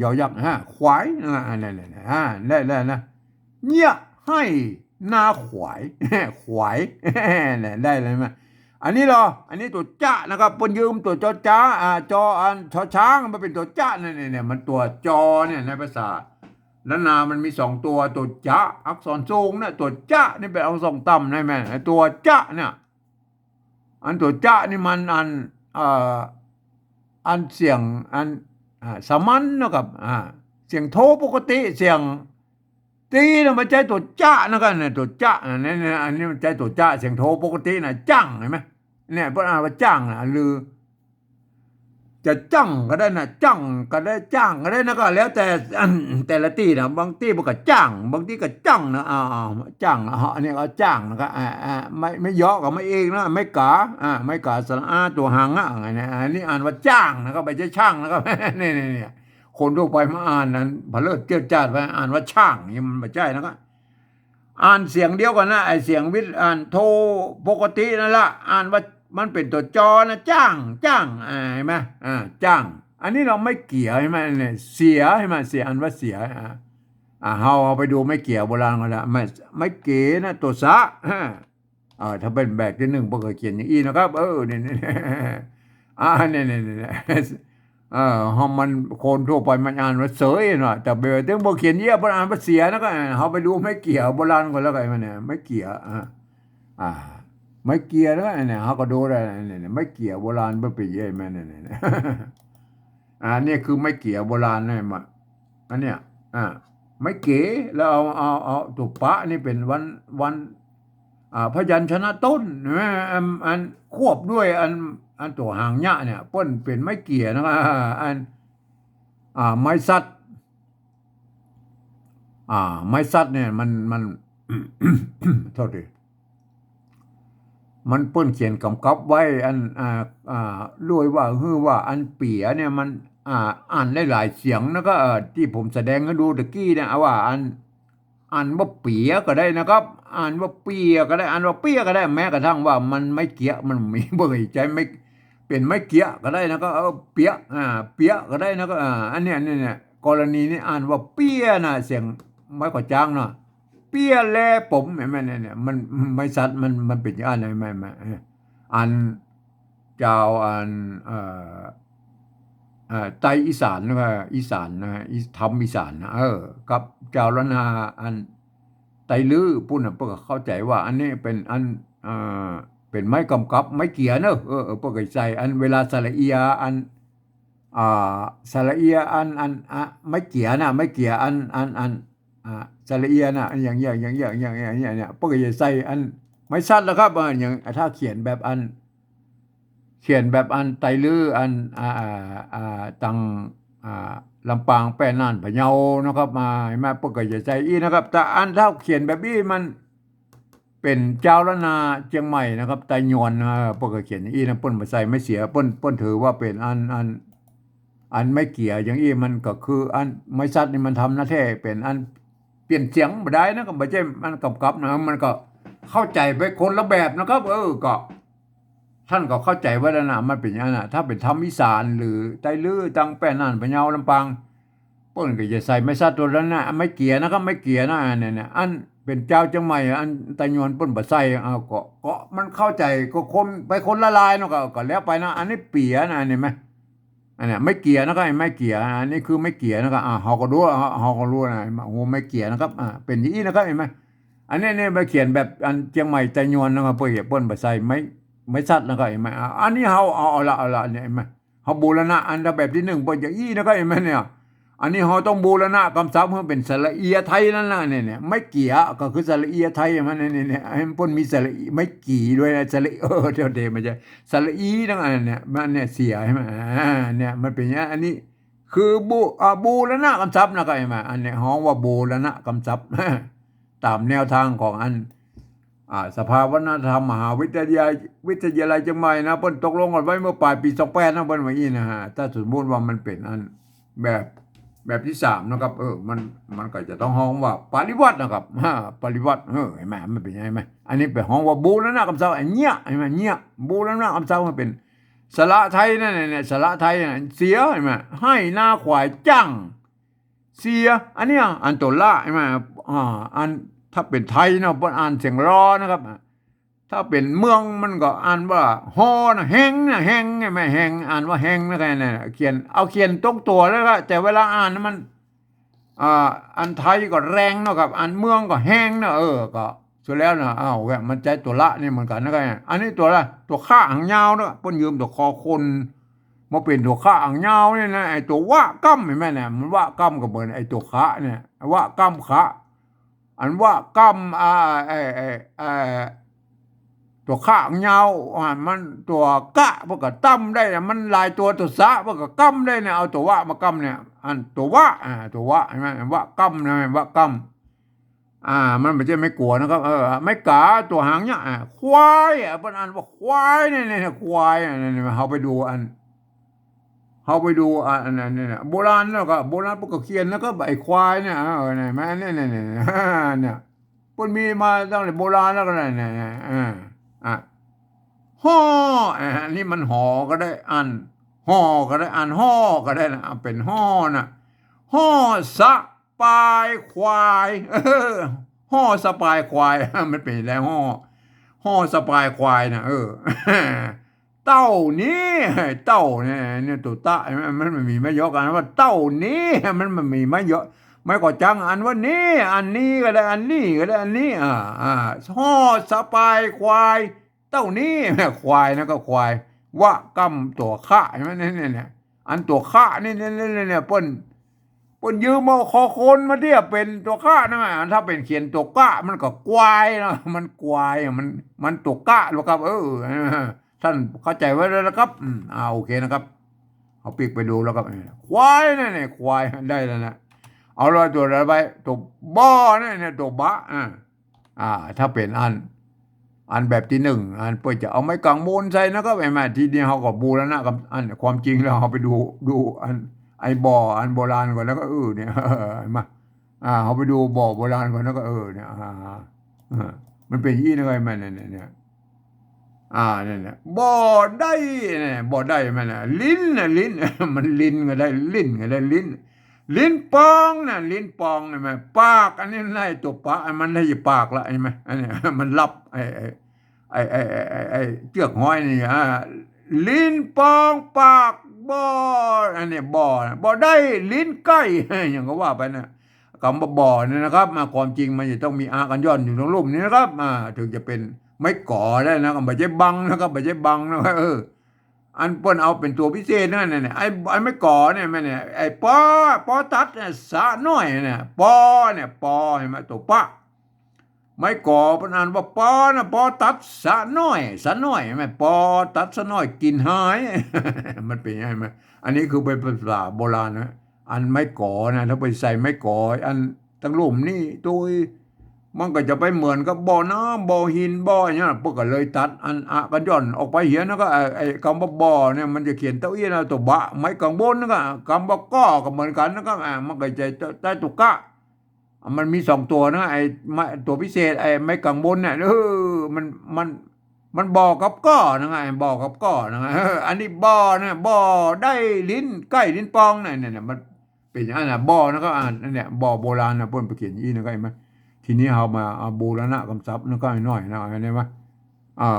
ยอยักษ์ขวายนั่นได้นะเนี้ยให้นาขวายขวายได้เลยมั้ยอันนี้อันนี้ตัวจ้านะครับปนยืมตัวจอจ้าจออันชอช้างมันเป็นตัวจ้าเนี่ยมันตัวจอเนี่ยในภาษาแล้วนามันมี2ตัวจะอักษรสูงนะตัวจะนี่เป็นอักษรต่ำได้ไหมตัวจะเนี่ยอันตัวจะนี่มันอันเสียงอันสามัญนะครับเสียงโทปกติเสียงตีนะมันใช้ตัวจะนะครับเนี่ยตัวจะเนี่ยอันนี้มันใช้ตัวจะเสียงโทปกตินะจังเห็นไหมเนี่ยพวกอ่านว่าจังนะหรือจะจังก็ได้นะจังก็ได้จ้างก็ได้นะก็แล้วแต่ละตีนะบางตีมันก็จ้างบางตีก็จังนะจ้างอันนี้ก็จ้างนะครับไม่เยาะก็ไม่เองนะไม่กาไม่กาสระอาตัวหางอันนี้อ่านว่าจ้างนะครับไม่ใช่ช่างนะครับนี่คนทั่วไปมาอ่านนั้นพเลิศเจ้าจ้าไปอ่านว่าช่างนี่มันไม่ใช่นะครับอ่านเสียงเดียวกันนะไอเสียงวิทย์อ่านโทปกตินั่นละอ่านว่ามันเป็นตัวจอนะจ้างเห็นไหมจ้าง อันนี้เราไม่เกี่ยวใช่ไหมเนี่ยเสียใช่ไหมเสียอันว่าเสียเฮาเอาไปดูไม่เกี่ยวโบราณก็ได้ไม่เก๋นะตัวซะถ้าเป็นแบบที่หนึ่งพวกเคยเขียนอย่างอีนะครับเนี่ยเนี่ยเฮามันคนทั่วไปมันอ่านว่าเสยหน่อยแต่เบลถึงบ่เขียนเยี่ยบ่อ่านว่าเสียนะก็เฮาไปดูไม่เกี่ยวโบราณก็แล้วกันมันเนี่ยไม่เกี่ยวอ่าไม่เกี่ยวแล้วเนี่ยเฮาก็ดูได้เนี่ยไม่เกี่ยวโบราณบ่ไปเย่แม่เนี่ยนี่คือไม่เกี่ยวโบราณเนี่ยมาอันเนี้ยไม่เก๋แล้วเอาตุปะนี่เป็นวันพยัญชนะต้นอันควบด้วยอันตัวหางยะเนี่ยเปิ้นเป็นไม่เกี่ยนะครับอันไม้สัตไม้สัตเนี่ยมัน โทษทีมันเปิ้นเขียนกำกับไว้อันรวยว่าว่าอันเปียเนี่ยมันอ่านได้หลายเสียงแล้วก็ที่ผมแสดงให้ดูตะกี้เนี่ยว่าอ่านว่าเปียก็ได้นะครับอ่านว่าเปียก็ได้อ่านว่าเปียก็ได้แม้กระทั่งว่ามันไม่เกียมันมีเบื่อใจไม่เป็นไม่เกียก็ได้นะก็เปียเปียก็ได้นะก็อันเนี้ยเนี่ยกรณีนี้อ่านว่าเปียนะเสียงไม่กว่าจ้างเนาะเปียแลผมเนี่ยมันไม่ชัดมันเป็นอย่างไรไม่อันเจ้าอันไตอีสานนะอีสานนะทำอีสานนะกับเจ้าละนาอันไตลือปุ่นน่ะเพิ่นก็เข้าใจว่าอันนี้เป็นอันเป็นไม้กำกับไม้เกี่ยเนอะเพิ่นก็ใส่อันเวลาสระเอียอันสระเอียอันไม่เกี่ยนะไม่เกี่ยอันสระเอียนะอย่างเนี่ยเพิ่นก็จะใส่อันไม่ชัดแล้วครับอย่างถ้าเขียนแบบอันไตลืออันตังลำปางแป้น่านพะเยานะครับมาเพิ่นก็จะใส่อีนะครับแต่อันถ้าเขียนแบบนี้มันเป็นเจ้าละนาเชียงใหม่นะครับไตยวนเพิ่นก็เขียนอย่างนี้นะเพิ่นบ่ใส่ไม่เสียเพิ่นถือว่าเป็นอันไม่เกี่ยวอย่างนี้มันก็คืออันไม่ชัดนี่มันทำหน้าที่เป็นอันเปลี่ยนเสียงบ่ได้นะก็บ่ใช่มันกำกับนะมันก็เข้าใจไปคนละแบบนะครับก็ท่านก็เข้าใจว่านะมันเป็นอย่างนั้นถ้าเป็นธรรมอีสานหรือไตลือตังแป้น่านพะเยาลำปางเปิ้นก็จะใส่ไม่ชัดตัวนั้นนะไม่เกี่ยนะครับไม่เกี่ยนะเนี่ยอันเป็นเจ้าจังใหม่อันไตยวนเปิ้นบ่ใส่ก็มันเข้าใจก็คนไปคนละลายเนาะก็แล้วไปนะอันนี้เปียนะเห็นมั้ยอันเนี้ยไม่เกี่ยนะครับไม่เกี่ยอันนี้คือไม่เกี่ยนะครับเฮาก็รู้นะโอ้ไม่เกี่ยนะครับเป็นอย่างนี้นะครับเห็นมั้ยอันนี้เนี่ยมาเขียนแบบอันเชียงใหม่ไตยวนนะครับเปิ้นบ่ใส่ไม่ชัดนะครับเห็นมั้ยอันนี้เฮาเอาละเนี่ยเห็นมั้ยเฮาบูรณะอันแบบที่1เปิ้นอย่างนี้นะครับเห็นมั้ยเนี่ยอันนี้เฮาต้องบูรณะคำศัพท์ให้เป็นสระเอียไทยนั่นน่ะเนี่ยไม่เกี่ยก็คือสระเอียไทยมันเนี่ยให้เปิ้นมีสระอีไม่กี่ด้วยนะสระเดี๋ยวมันจะสระอีนั่นเนี่ยมันเนี่ยเสียใช่มั้ยเนี่ยมันเป็นอย่างอันนี้คือบูรณะคำศัพท์นะครับเห็นมั้ยอันนี้ฮ้องว่าบูรณะคำศัพท์ตามแนวทางของอันสภาวัฒนธรรมมหาวิทยาลัยเชียงใหม่นะเพิ่นตกลงกันไว้เมื่อปลายปี28นะเพิ่นว่าอีนะฮะถ้าสมมุติว่ามันเป็นอันแบบที่3นะครับมันก็จะต้องฮ้องว่าปริวัตินะครับปริวัติเห็นมั้ยมันเป็นยังไงมั้ยอันนี้ไปฮ้องว่าบูรณะคำศัพท์เนี่ยเห็นมั้ยเนี่ยบูรณะคำศัพท์มันเป็นสระไทยนั่นเนี่ยสระไทยเสียเห็นมั้ยให้หน้าควายจังเสียอันเนี้ยอันตัวละเห็นมั้ยอันถ้าเป็นไทยเนาะเพิ่นอ่านเสียงรอนะครับถ้าเป็นเมืองมันก็อ่านว่าฮอนะแฮงนะแฮงไม่แฮงอ่านว่าแฮงนะกันน่ะเขียนตรงตัวแล้วก็แต่เวลาอ่านมันอันไทยก็แรงเนาะครับอันเมืองก็แฮงเนาะก็สุดแล้วนะมันใจตัวละนี่เหมือนกันนะกันอันนี้ตัวละตัวค่าหางยาวเนาะเพิ่นยืมตัวคอคนมาเป็นตัวค่าหางยาวนี่นะไอ้ตัววะกั้มเห็นมั้ยเนี่ยมันวะกั้มก็เหมือนไอ้ตัวคะเนี่ยวะกั้มคะอันว่ากั้มตัวข้างยาวมันตัวกะพวกก็ตั้มได้มันหลายตัวตัวสะพวกก็กั้มได้เนี่ยเอาตัววะมากั้มเนี่ยอันตัววะใช่มั้ยวะกั้มนะวะกั้มมันไม่ใช่ไม่กลัวนะครับไม่กาตัวหางเนี่ยควายเพิ่นอ่านว่าควายเนี่ยควายเนี่ยเฮาไปดูอันเนี่ยโบราณแล้วก็โบราณพวกก็เขียนแล้วก็ไอ้ควายเนี่ยเนี่ยแม่เนี่ยเพิ่นมีมาตั้งแต่โบราณแล้วก็เนี่ยฮออันนี้มันหอก็ได้อัน ห่อก็ได้อ่านห่อก็ได้นะเป็นห่อนะห่อสะปายควายห่อสปายควายมันเป็นแล้วห่อสปายควายนะเต้านี้เต้าเนี่ยตัวตะมันมีไม่เยอะกันว่าเต้านี้มันมีไม่เยอะไม่ก็จังอันว่านี้อันนี้ก็ได้อันนี้ก็ได้อันนี้ห่อสปายควายเต้านี้ควายนะก็ควายวะกำตัวข้าใช่ไหมเนี่ยอันตัวข้าเนี่ยเปิ้นยืมเอาคอคนมาเทียบเป็นตัวข้านะถ้าเป็นเขียนตัวก้ามันก็ควายนะมันควายมันตัวก้าหรอครับท่านเข้าใจไว้แล้วนะครับโอเคนะครับเอาปีกไปดูแล้วครับควายเนี่ยควายได้แล้วนะเอาเลยตัวอะไรไปตัวบ้อเนี่ยตัวบะถ้าเป็นอันแบบที่หนึ่งอันเพื่อจะเอาไม้กางมูลใส่นะครับไอ้แม่ทีนี้เขาก็บูแล้วนะกับอันความจริงแล้วเขาไปดูอันไอ้บ่ออันโบราณก่อนแล้วก็เนี่ยมาเขาไปดูบ่อโบราณก่อนแล้วก็เนี่ยมันเป็นยี่นะไอ้แม่เนี่ยเนี่ยบ่อได้เนี่ยบ่อได้แม่น่ะลิ้นมันลิ้นก็ได้ลิ้นก็ได้ลิ้นปองนะลิ้นปองใช่ไหมปากอันนี้ไล่ตัวปากมันได้ปากละใช่ไหมอันนี้มันรับไอ้เจือกห้อยนี่ลิ้นปองปากบ่ออันนี้บ่อได้ลิ้นใกล้อย่างก็ว่าไปนะคำว่าบ่อเนี่ยนะครับมาความจริงมันจะต้องมีอากันย้อนอยู่ตรงรูปนี้นะครับถึงจะเป็นไม่ก่อได้นะก็ไม่ใช่บังนะครับไม่ใช่บังนะอันเปิ้นเอาเป็นตัวพิเศษนั่นเนี่ยไอ้ไม่ก่อเนี่ยมันเนี่ยไอ้ปอตัดเนี่ยสะน้อยเนี่ยปอเนี่ยปอเห็นไหมตัวปะไม่ก่อเปิ้นอ่านว่าปอนะปอตัดสะน้อยเห็นไหมปอตัดสะน้อยกินหายมันเป็นยังไงมั้ยอันนี้คือเป็นภาษาโบราณนะอันไม่ก่อนะถ้าไปใส่ไม่ก่ออันตั้งลุ่มนี่ตัวมันก็จะไปเหมือนกับบ่อน้ำบ่อหินบ่ออย่างเงี้ยพวกก็เลยตัดอันกันย่อนออกไปเหียนะก็ไอ้คำว่าบ่อเนี่ยมันจะเขียนเต้าอี้นะตัวบะไม้กางบนนะก็คำว่าก้อก็เหมือนกันนะก็มันก็จะได้ตุกกะมันมี2ตัวนะไอ้ตัวพิเศษไอ้ไม้กางบนเนี่ยมันบ่อกับก้อนะไงบ่อกับก้อนะไงอันนี้บ่อนะบ่อได้ลิ้นใกล้ลิ้นปองเนี่ยมันเป็นอย่างนั้นนะบ่อนะก็เนี่ยบ่อโบราณนะเพิ่นไปเขียนอี้นะก็ไอ้ทีนี้เอามาบูรณะกำซับนั่นก็น้อยนะเห็นไหม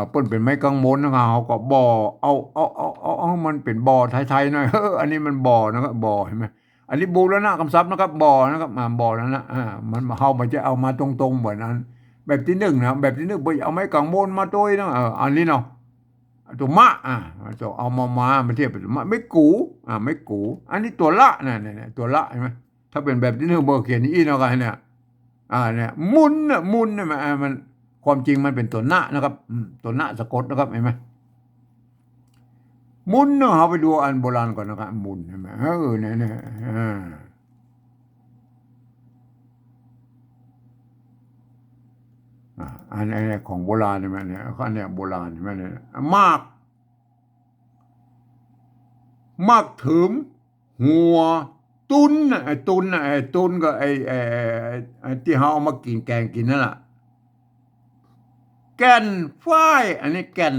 เปิ้นเป็นไม้กังมนนะครับเขาก็บ่อเอามันเป็นบ่อไทยๆหน่อยอันนี้มันบ่อนะครับบ่อเห็นไหมอันนี้บูรณะกำซับนะครับบ่อนะครับบ่อนั้นนะมันมันจะเอามาตรงๆเหมือนนั้นแบบที่หนึ่งนะแบบที่หนึ่งไปเอาไม้กังมนมาตัวนะอันนี้เนาะตัวมะจะเอามาเทียบเป็นมะไม่กูไม่กูอันนี้ตัวละเนี่ยตัวละเห็นไหมถ้าเป็นแบบที่หนึ่งเบอร์เขียนอีเนาะกันเนี่ยเนี่ยมุนเนี่ยมันความจริงมันเป็นตัวหน้านะครับตัวหน้าสะกดนะครับเห็นไหมมุนเนาะเอาไปดูอันโบราณก่อนนะครับมุนเห็นไหมเนี่ยอันนี้ของโบราณเห็นไหมเนี่ยอันนี้โบราณเห็นไหมเนี่ยมากถึงหัวตุนตุนก็ไอ้ที่เขาเอามากินแกงกินนั่นแหละแก่นฝ้ายอันนี้แก่น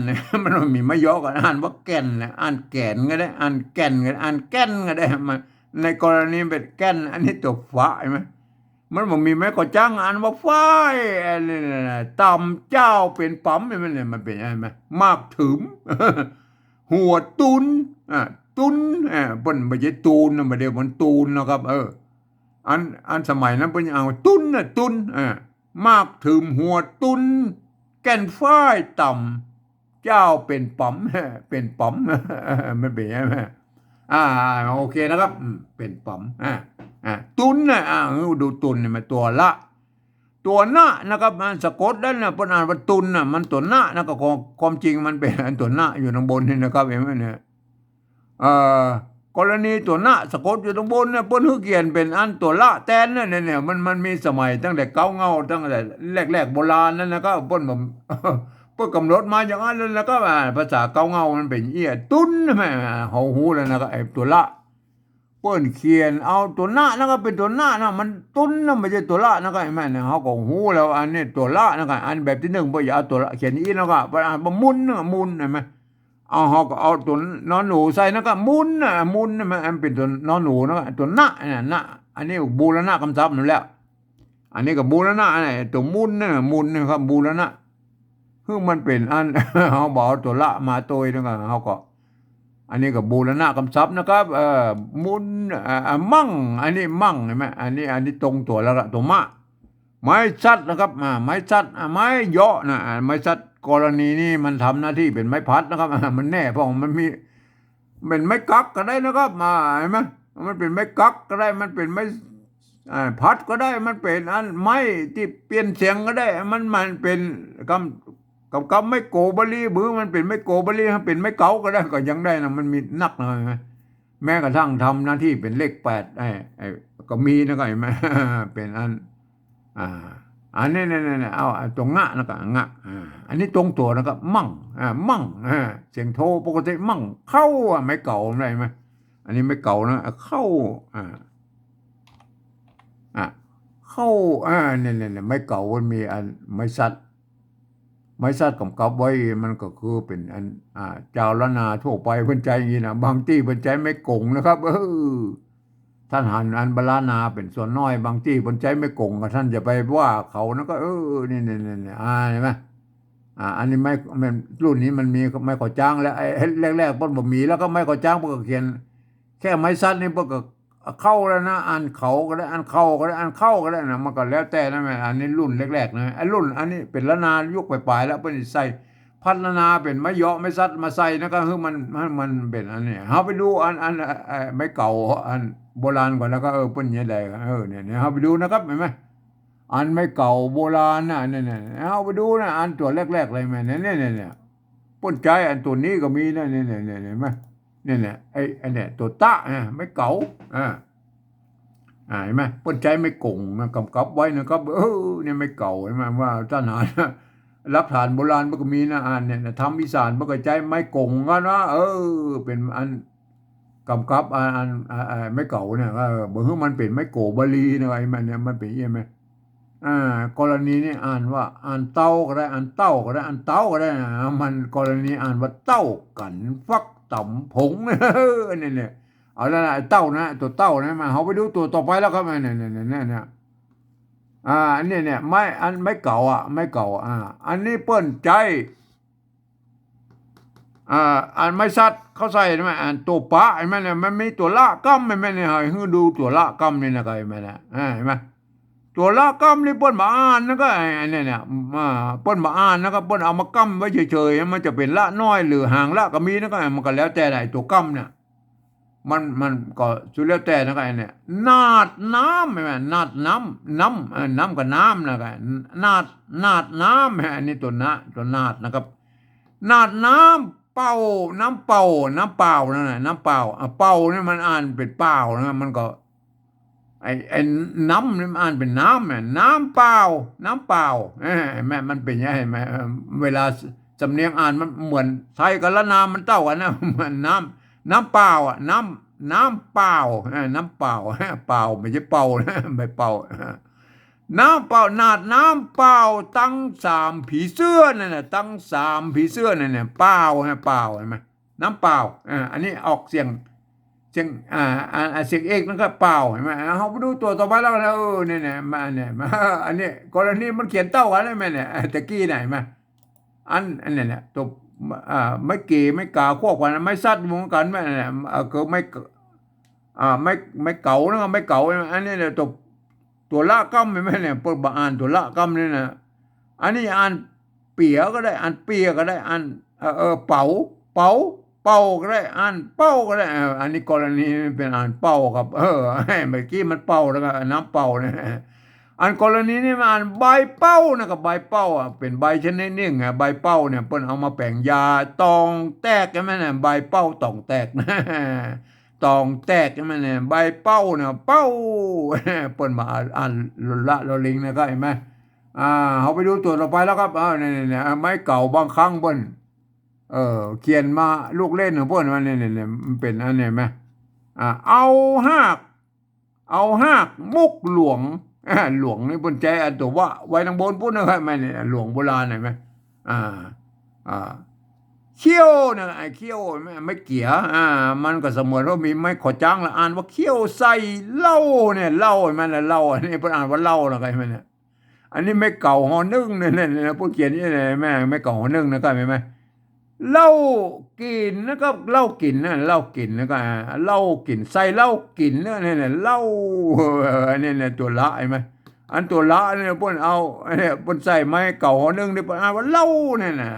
มันมีไม่ย่อกันอ่านว่าแก่นนะอ่านแก่นก็ได้อ่านแก่นก็ได้อ่านแก่นก็ได้มันในกรณีเป็นแก่นอันนี้ตัวฟ้าใช่ไหมมันบอกมีไหมก็จ้างอ่านว่าฝ้ายนี่ต่ำเจ้าเป็นปั๊มมันเป็นอะไรไหมมากถึงหัวตุนตุนเป็นไม่ใช่ตูนนะมาเดียวมันตูนนะครับอันสมัยนั้นเป็นเอาตุนมากถึงหัวตุนแก่นฝ้ายต่ำเจ้าเป็นป๋อมมันเป็นยังไงโอเคนะครับเป็นป๋อมตุนดูตุนเนี่ยมันตัวละตัวหน้านะครับมันสะกดได้นะพนานว่าตุนมันตัวหน้านะก็ความจริงมันเป็นอันตัวหน้าอยู่ตรงบนนี่นะครับเห็นไหมเนี่ยกรณีตัวหน้าสะกดอยู่ตรงบนเนี่ยเปิ้นฮือเขียนเป็นอันตัวละแตนเนี่ยมันมีสมัยตั้งแต่เก่าเงาตั้งแต่แรกโบราณนั่นนะก็เปิ้นแบบเปิ้นกำหนดมาอย่างนั้นแล้วก็ภาษาเก่าเงามันเป็นตุ้นแม่เฮาฮู้แล้วนะก็ไอ้ตัวละเปิ้นเขียนเอาตัวหน้านะก็เป็นตัวหน้านะมันตุ้นนะไม่ใช่ตัวละนะก็ไอ้แม่เนี่ยเฮาก็ฮู้แล้วอันนี้ตัวละนะก็อันแบบที่1บ่อย่าเอาตัวละเขียนอีนะก็บ่มุนนะมุนเห็นมั้ย เอาเฮาก็เอาตัวนอนหนูใส่นะก็มุนน่ะมุนมันเป็นตัวนอนหนูนะตัวนะเนี่ยนะอันนี้บูรณะคำศัพท์นั่นแหละอันนี้ก็บูรณะนี่ตัวมุนน่ะมุนนะครับบูรณะคือมันเป็นอัน เฮาบอกตัวละมาโตยนะก็เฮาก็อันนี้ก็บูรณะคำศัพท์นะครับมุนมั่งอันนี้มั่งเห็นไหมอันนี้ตรงตัวแล้วละตัวมะไม้ชัดนะครับไม้ชัดไม้เยาะนะไม้ชัดกรณีนี้มันทำหน้าที่เป็นไม้พัดนะครับมันแน่เพราะมันมีเป็นไม้กักก็ได้นะครับเห็นไหมมันเป็นไม้กักก็ได้มันเป็นไม้พัดก็ได้มันเป็นอันไม้ที่เปลี่ยนเสียงก็ได้มันเป็นกับไม้โกบลีบือมันเป็นไม้โกบลีเป็นไม้เก๋าก็ได้ก็ยังได้นะมันมีนักนะเห็นไหมแม้กระทั่งทำหน้าที่เป็นเลข8ก็มีนะก็เห็นไหม เป็นอันนี้เนี่ยเอาตรงงะนะก็งะอันนี้ตรงตัวนะก็มั่งมั่งเสียงโทปกติมั่งเข้าไม่เก่าอะไรไหมอันนี้ไม่เก่านะเข้าเข้าเนี่ยไม่เก่ามันมีอันไม่สัตว์กำกับไว้มันก็คือเป็นอันเจ้าละนาทั่วไปเพิ่นใจอย่างนี้นะบางที่เพิ่นใจไม่กงนะครับท่านหันอันบลานาเป็นส่วนน้อยบางที่เพิ่นใจไม่กงก็ท่านจะไปว่าเขานะก็นี่เห็นไหมอันนี้ไม่รุ่นนี้มันมีไม่ก่อจ้างแล้วไอ้แรกๆเพิ่นบ่มีแล้วก็ไม่ก่อจ้างเพิ่นก็เขียนแค่ไม้สั้นนี่เพิ่นก็เข้าแล้วนะอันเขาก็ได้อันเข้าก็ได้อันเข้าก็ได้นะมันก็แล้วแต่นะแม่อันนี้รุ่นแรกๆนะไอ้รุ่นอันนี้เป็นละนายุคปลายๆแล้วเพิ่นใส่พัฒนาเป็นไม้เยาะไม้ซัดมาใส่นะก็คือมันเป็นอันนี้เฮาไปดูอันไม้เก่าอันโบราณก่อนแล้วก็เพิ่นยังไดเนี่ยเฮาไปดูนะครับเห็นไหมอันไม้เก่าโบราณน่ะเนี่ยเฮาไปดูนะอันตัวแรกๆเลยแม่เนี่ยป้นใจอันตัวนี้ก็มีนะเนี่ยเห็นไหมเนี่ยไอ้เนี่ยตัวตะไม้เก่าเห็นไหมป้นใจไม่กงนะกำกับไว้นะครับเนี่ยไม่เก่าเห็นไหมว่าท่านหาหลักฐานโบราณมันก็มีนะเนี่ยทำอีสานมันก็ใจไม่กงกันนะเป็นอันกำกับอันไม่เก่าเนี่ยบางทีมันเป็นไม่โกบาลีนะไอ้มันเนี่ยมันเป็นยังไงกรณีนี้อ่านว่าอ่านเต้าก็ได้อ่านเต้าก็ได้อ่านเต้าก็ได้นะมันกรณีอ่านว่าเต้ากันฟักต่ำผงเนี่ยเอาแล้วนะเต้านะตัวเต้านะมาเขาไปดูตัวต่อไปแล้วครับเนี่ยอันนี้เนี่ยไม่เก่าไม่เก่าอันนี้เปิ้นใจอันไม่ซัดเขาใส่ใช่ไหมตัวปะเห็นไหมเนี่ยมันมีตัวละกัมเห็นไหมเนี่ยให้ดูตัวละกัมนี่นะก็เห็นไหมเนี่ยเห็นไหมตัวละกัมนี่เปิ้นมาอ่านนะก็อันนี้เนี่ยเปิ้นมาอ่านนะครับเปิ้นเอามากัมไว้เฉยๆมันจะเป็นละน้อยหรือห่างละก็มีนะก็มันก็แล้วแต่ไหนตัวกัมเนี่ยมันก็สุดแล้วแต่นะก็เนี่ยนาดน้ำใช่ไหมนาดน้ำกับน้ำนะก็นาดน้ำอันนี้ตัวนาดนะครับนาดน้ำเป่าน้ำเป่านั่นแหละน้ำเป่าเป่านี่มันอ่านเป็นเปล่านะมันก็ไอ้น้ำนี่มันอ่านเป็นน้ำน้ำเปล่าแม่มันเป็นยังไงแม่เวลาสำเนียงอ่านมันเหมือนไทยกับละนามมันเต้ากันนะมันน้ำเปล่าน้ำเปล่าน้ำเปล่าเปล่าไม่ใช่เป่านะไม่เป่าน้ำเปล่านาดน้ำเปล่าตั้ง3ผีเสื้อนั่นน่ะตั้ง3ผีเสื้อนั่นน่ะเปล่าเห็นไหมน้ำเปล่าอันนี้ออกเสียงเสียงเอกนั่นก็เปล่าเห็นไหมเขาไปดูตัวต่อไปแล้วเนี่ยมาอันนี้กรณีมันเขียนเต้ากันได้ไหมเนี่ยตะกี้ไหนมาอันนี้เนี่ยตัวไม่เก๋ไม่กาควบกันไม่ซัดวงกันไม่เนี่ยก็ไม่เก่านะไม่เก่าอันนี้เนี่ยตัวละกัมไม่เนี่ยเปิดบอ่านตัวละกัมนี่นะอันนี้อ่านเปียก็ได้อ่านเปียก็ได้อ่านเป่าก็ได้อ่านเป้าก็ได้อันนี้กรณีเป็นอ่านเป้าครับเมื่อกี้มันเป้าแล้วก็น้ำเป้าเนี่ยอันกรณีนี้มันอ่านใบเป้านะครับใบเป้าเป็นใบชนิดหนึ่งใบเป้าเนี่ยเปิ้นเอามาแปลงยาตองแตกใช่ไหมเนี่ยใบเป้าตองแตกนะตองแตกใช่ไหมเนี่ยใบเป้าเนี่ยเป้าเปิ้นมาอ่านละลิงนะครับเห็นไหมเขาไปดูตัวต่อไปแล้วครับเนี่ยไม่เก่าบางครั้งเปิ้นเขียนมาลูกเล่นของเปิ้นมันเนี่ยมันเป็นอันนี้ไหมเอาหากมุกหลวงหลวงนี่เปิ้นใจอันตัวว่าไว้ทางบนพุ่นนะครับแม่เนี่ยหลวงโบราณเห็นไหม เขี้ยวนะไอ้เขี้ยวไม่เกี่ยมันก็เสมือนว่ามีไม่ขอจ้างละอ่านว่าเขี้ยวใส่เหล้าเนี่ยเหล้ามันละเหล้าอันนี้เพิ่นอ่านว่าเหล้าแล้วกันมันเนี่ยอันนี้ไม่เก่าหอนึ่งเนี่ยผู้เขียนนี่เลยแม่ไม่เก่าหอนึ่งนะครับเห็นไหมเหล้ากินนะครับเหล้ากินนะเหล้ากินแล้วก็เหล้ากินใส่เหล้ากินเนี่ยเหล้าเนี่ยตัวละเห็นไหมอันตัวละเนี่ยเพิ่นเอาเนี่ยเพิ่นใส่ไม้เก่าหอนึ่งนี่เพิ่นอ่านว่าเหล้าเนี่ยนะ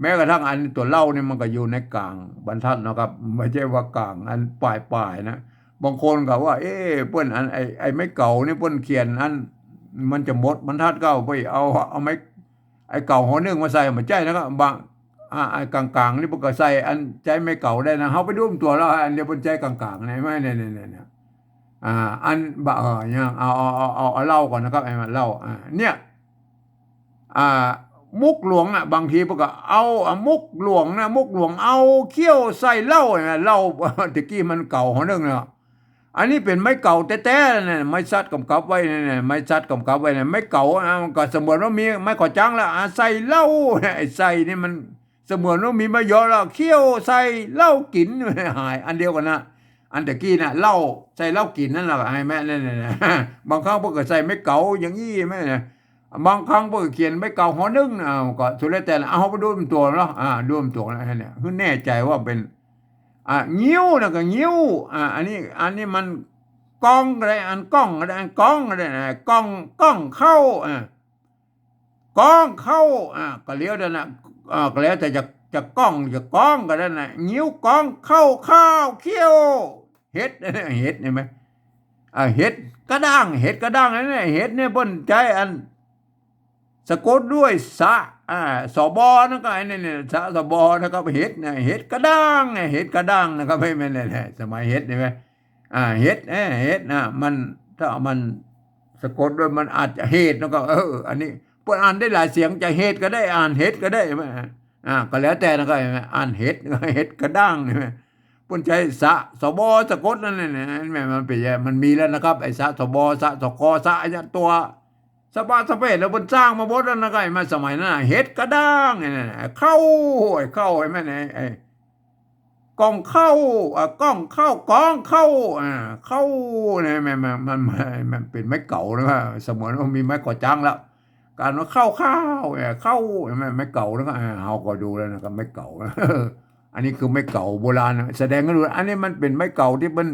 แม้กระทั่งอันตัวเล่านี่มันก็อยู่ในกลางบรรทัดนะครับไม่ใช่ว่ากลางอันปลายนะบางคนก็ว่าเอ๊ะเปิ้นอันไอ้ไม่เก่านี่เปิ้นเขียนอันมันจะหมดบรรทัดเก่าไปเอาไม้ไอ้เก่าหัวนึงมาใส่มาใจนะครับบางไอ้กลางๆนี่เพิ่นก็ใส่อันใจไม่เก่าได้นะเฮาไปดูตัวแล้วอันเดียวเพิ่นใจกลางๆไหนไหมเนี่ยอันบ่เนี่ยเอาเล่าก่อนนะครับไอ้มันเล่าเนี่ยอ่า มุกหลวงอ่ะบางทีพวกก็เอามุกหลวงนะมุกหลวงเอาเขี้ยวใส่เหล้าเนี่ยเหล้าตะกี้มันเก่าหัวนึงเนาะอันนี้เป็นไม้เก่าแต้ๆเนี่ยไม้ซัดกำกับไว้เนี่ยไม้ซัดกำกับไว้เนี่ยไม้เก่าก็เสมือนว่ามีไม้ขอจังแล้วใส่เหล้าไอ้ใส่นี่มันเสมือนว่ามีมาเยอะแล้วเขี้ยวใส่เหล้ากินหายอันเดียวกันนะอันตะกี้น่ะเหล้าใส่เหล้ากินนั่นแหละไอ้แม่เนี่ยบางครั้งพวกก็ใส่ไม้เก่าอย่างนี้แม่เนี่ย บางครั้งพวกเขียนไม่เก่าหอนึ่งก็สุดแล้วแต่เอาไปดูเป็นตัวเนาะดูเป็นตัวแล้วเนี่ยคือแน่ใจว่าเป็นงิ้วนะก็งิ้วอันนี้มันกล้องอะไรอันกล้องอะไรอันกล้องอะไรนะกล้องเข้ากล้องเข้าก็เลี้ยวนั่นนะก็แล้วแต่จะกล้องก็ได้นะงิ้วกล้องเข้าข้าวเขี้ยวเฮ็ดเฮ็ดเห็นไหมเฮ็ดกระด้างเฮ็ดกระด้างนั่นเนี่ยเฮ็ดเนี่ยเปิ้นใจอัน สะกดด้วยสะสบนะครับไอ้นี่เนี่ยสะสบนะครับเห็ดเนี่ยเห็ดกระด้างเห็ดกระด้างนะครับไม่แม่นเลยสมัยเห็ดนี่ไหมเห็ดเห็ดมันถ้ามันสะกดด้วยมันอาจจะเห็ดนะครับอันนี้เปิดอ่านได้หลายเสียงจะเห็ดก็ได้อ่านเห็ดก็ได้ไหมก็แล้วแต่นะครับอ่านเห็ดเห็ดกระด้างใช่ไหมเพิ่นใช้สะสบสะกดนั่นนี่แม่มันเป็นมันมีแล้วนะครับไอ้สะสบสะสกสะไอ้ตัวสปาสเปซแล้วบนสร้างมาบดแล้วนะก็ไอ้มาสมัยนั้นเฮ็ดกระด้างเนี่ยเข้าไอ้แม่ไอ้กองเข้ากล้องเข้ากองเข้าเข้าเนี่ยมันเป็นไม้เก่านะว่าสมมติว่ามีไม้ก่อจ้างแล้วการว่าเข้าเข้าไม่เก่าแล้วก็เฮาก็ดูแล้วนะก็ไม่เก่าอันนี้คือไม่เก่าโบราณแสดงให้ดูอันนี้มันเป็นไม้เก่าที่มัน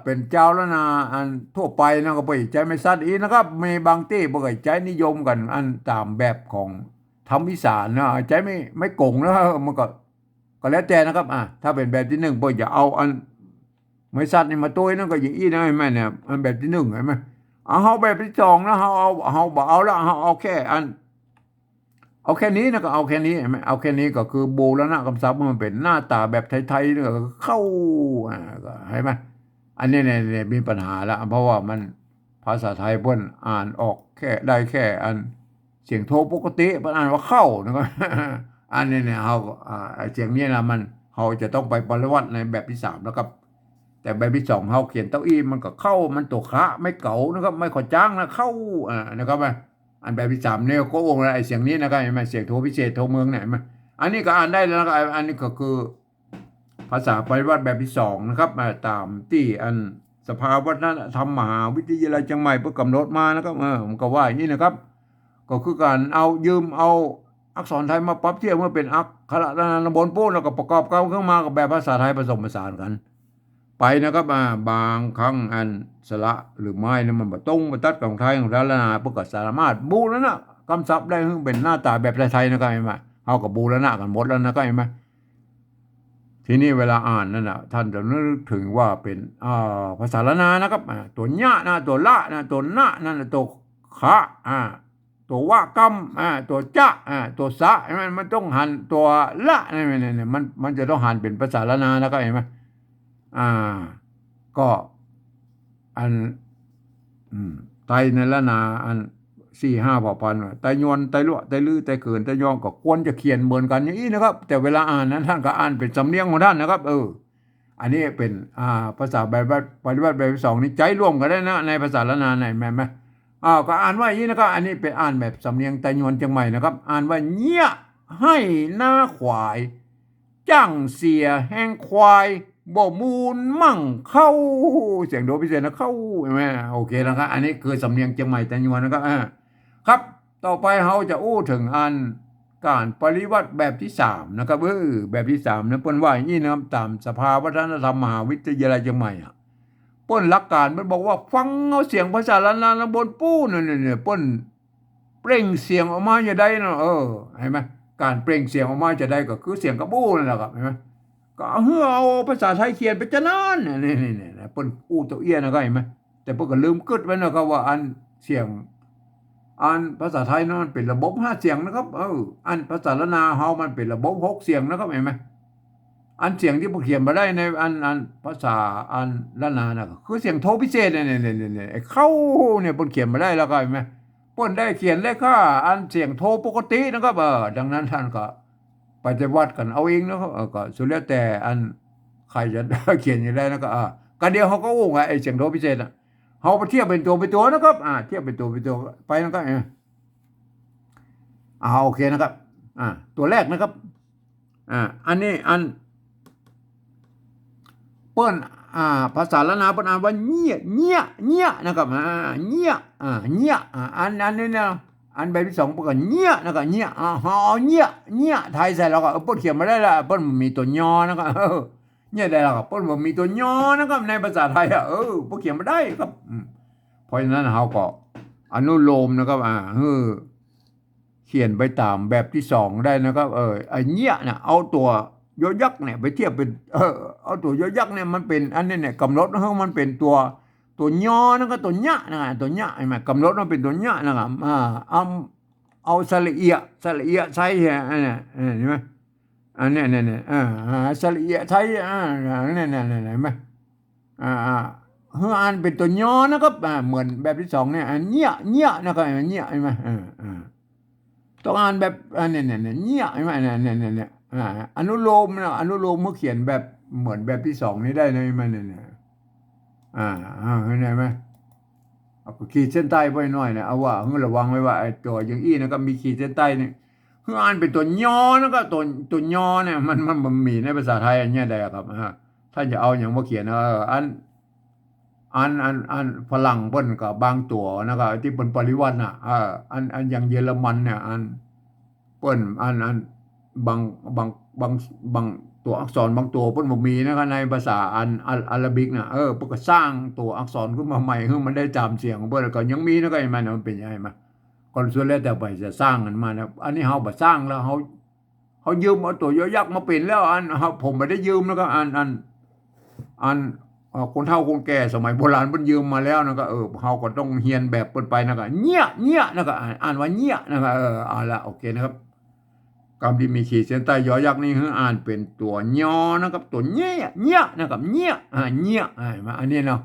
เป็นเจ้าแล้วนะอันทั่วไปนะก็ไปใจไม่ซัดอีนะครับมีบางที่บ่ใจนิยมกันอันตามแบบของธรรมอีสานนะใจไม่โกงนะมันก็แล้วแต่นะครับถ้าเป็นแบบที่หนึ่งบ่อย่าเอาอันไม่ซัดนี่มาตัวนั่นก็อย่างอี้นะแม่เนี่ยอันแบบที่หนึ่งเห็นไหมเฮาแบบที่สองนะเฮาบ่เอาละเฮาเอาแค่เอาแค่นี้นะก็เอาแค่นี้เห็นไหมเอาแค่นี้ก็คือบูรณะคำศัพท์มันเป็นหน้าตาแบบไทยๆเนี่ยเข้าก็เห็นไหมอันนี้เนี่ยมีปัญหาแล้วเพราะว่ามันภาษาไทยเพิ่นอ่านออกแค่ได้แค่อันเสียงโทปกติเพิ่นอ่านว่าเข้านะครับอันนี้เนี่ยเฮาเสียงนี้นะมันเฮาจะต้องไปปฏิวัติในแบบที่3แล้วครับแต่แบบที่2เฮาเขียนเต้าอี้มันก็เข้ามันตัวคะไม่เก๋านะครับไม่ขอจ้างนะเข้านะครับอันแบบที่3เนี่ยก็วงไอ้เสียงนี้นะครับเห็นไหมเสียงโทพิเศษโทเมืองเนี่ยมันอันนี้ก็อ่านได้แล้วนะครับอันนี้ก็คือภาษาปฏิวัติแบบที่2นะครับตามที่อันสภาวัฒนธรรมมหาวิทยาลัยเชียงใหม่เพื่อกำหนดมานะครับมันก็ว่าอย่างนี้นะครับก็คือการยืมเอาอักษรไทยมาปรับเทียบเมื่อเป็นอักขระนามบนโป้แล้วก็ประกอบกันขึ้นมากับแบบภาษาไทยผสมผสานกันไปนะครับบางครั้งอันสระหรือไม้เนี่ยมันบ่ตรงบ่ตัดของไทยของเราแล้วนะเพื่อก็สามารถบูรณะคำศัพท์ได้ให้เป็นหน้าตาแบบไทยๆนะครับเห็นไหมเฮากับบูรณะกันหมดแล้วนะครับเห็นไหมทีนี้เวลาอ่านนั่นน่ะท่านจะนึกถึงว่าเป็นภาษาละนานะครับตัวญะนะตัวละนะตัวนะนั่นตัวคะตัววะกรรมตัวจะตัวสะมันต้องหันตัวละนี่มันจะต้องหันเป็นภาษาละนานะครับเห็นไหมก็อันไตในละนาอัน4-5เผ่าพันธุ์ไตยวนไตลั่วไตลือไตเขินไตยองก็ควรจะเขียนเหมือนกันอย่างนี้นะครับแต่เวลาอ่านนั้นท่านก็อ่านเป็นสำเนียงของท่านนะครับอันนี้เป็นภาษาแบบปฏิบัติแบบที่2นี่ใจร่วมกันได้นะในภาษาละนาไหนแม่ก็อ่านว่าอย่างนี้นะครับอันนี้เป็นอ่านแบบสำเนียงไตยวนเชียงใหม่นะครับอ่านว่าเงี้ย ให้หน้าควายจ้างเสียแห่งควายบ่มูลมั่งเข้าเสียงโดพิเศษนะเข้าใช่ไหมโอเคนะครับอันนี้คือสำเนียงเชียงใหม่แต่ยวนนะครับครับต่อไปเราจะอู้ถึงอันการปฏิวัติแบบที่3นะครับแบบที่3นะเปิ้นว่าอย่างนี้นะครับตามสภาวัฒนธรรมมหาวิทยาลัยเชียงใหม่เปิ้นหลักการมันบอกว่าฟังเอาเสียงภาษาล้านนาลำบนปู้เนี่ยเปิ้นเปล่งเสียงออกมาจะได้นะเห็นไหมการเปล่งเสียงออกมาจะได้ก็คือเสียงกระบู้นั่นแหละครับเห็นไหมก็เอาภาษาไทยเขียนไปจะนั่นนี่เปิ้นอู้ตัวเอี้ยนะก็เห็นไหมแต่เปิ้นก็ลืมกึดไว้นะครับว่าอันเสียงอันภาษาไทยนั้นเป็นระบบ5เสียงนะครับอันภาษาละนาเฮามันเป็นระบบ6เสียงนะครับเห็นไหมอันเสียงที่เขียนมาได้ในอันภาษาอันละนานะคือเสียงโทพิเศษเนี่ยไอ้เข้าเนี่ยเปิ้นเขียนมาได้แล้วก็เห็นไหมเปิ้นได้เขียนได้ค่าอันเสียงโทปกตินะครับดังนั้นท่านก็ปฏิวัติกันเอาเองนะครับก็สุดแล้วแต่อันใครจะเขียนอย่างไรนะก็เดียวเขาก็อู้ไงไอ้เสียงโทพิเศษเขาไปเทียบเป็นตัวนะครับเทียบเป็นตัวไปนะครับโอเคนะครับตัวแรกนะครับอันนี้อันเปิ้นภาษาละนาเปิ้นอ่านว่าเงี้ยนะครับเงี้ยอันนี้นะอันแบบที่2เปิ้นก็เงี้ยนะครับเงี้ยเงี้ยไทยใส่แล้วก็เปิ้นเขียนมาได้ละเปิ้นมีตัวยอนะครับเงี้ยได้แล้วครับเปิ้นบ่มีตัวยอนะครับในภาษาไทยเปิ้นเขียนมาได้ครับเพราะฉะนั้นเฮาก็อนุโลมนะครับเขียนไปตามแบบที่2ได้นะครับไอ้เงี้ยน่ะเอาตัวยอยักษ์เนี่ยไปเทียบเป็นเอาตัวยอยักษ์เนี่ยมันเป็นอันนี้เนี่ยกำหนดให้มันเป็นตัวยอนะก็ตัวญะนะตัวญะใช่มั้ยกำหนดมันเป็นตัวญะนะครับเอาสระเอียใช้เนี่ยเห็นมั้ยอันนี้สระเอียใช้เนี่ยเห็นมั้ยอ่านเป็นตัวยอนะครับเหมือนแบบที่2เนี่ยเงี้ยนะครับเงี้ยใช่มั้ยต้องอ่านแบบเนี่ยเงี้ยใช่มั้ยเนี่ยอนุโลมเมื่อเขียนแบบเหมือนแบบที่2นี้ได้เลยมันเนี่ยเห็นไหมเอาขีดเส้นใต้ไว้หน่อยนะเอาว่าระวังไว้ว่าไอ้ตัวอย่างอี้นะก็มีขีดเส้นใต้นี่คืออ่านเป็นตัวยอนะก็ตัวยอเนี่ยมันมีในภาษาไทยอันเนี้ยได้ครับถ้าจะเอาอย่างมาเขียนอันฝรั่งเปิ้นก็บางตัวนะครับที่เปิ้นปริวัติน่ะอันอย่างเยอรมันเนี่ยอันเปิ้นบางตัวอักษรบางตัวเพิ่นบ่มีนะครับในภาษาอาหรับิกน่ะเพิ่นก็สร้างตัวอักษรขึ้นมาใหม่ให้มันได้จำเสียงของเพิ่นก็ยังมีนะครับมันเป็นยังไงมาก่อนส่วนแล้วแต่ไปจะสร้างกันมานะอันนี้เฮาบ่สร้างแล้วเฮายืมเอาตัวยอยักษ์มาเป็นแล้วผมไม่ได้ยืมนะครับคนเฒ่าคนแก่สมัยโบราณเพิ่นยืมมาแล้วนะก็เฮาก็ต้องเรียนแบบเพิ่นไปนะก็เงี้ยนะก็อ่านว่าเงี้ยนะก็เอาละโอเคนะครับคำที่มีขีดเส้นใต้ยอยักษ์นี่คืออ่านเป็นตัวยอนะครับตัวเงี้ยนะครับเงี้ยมาอันนี้เนาะ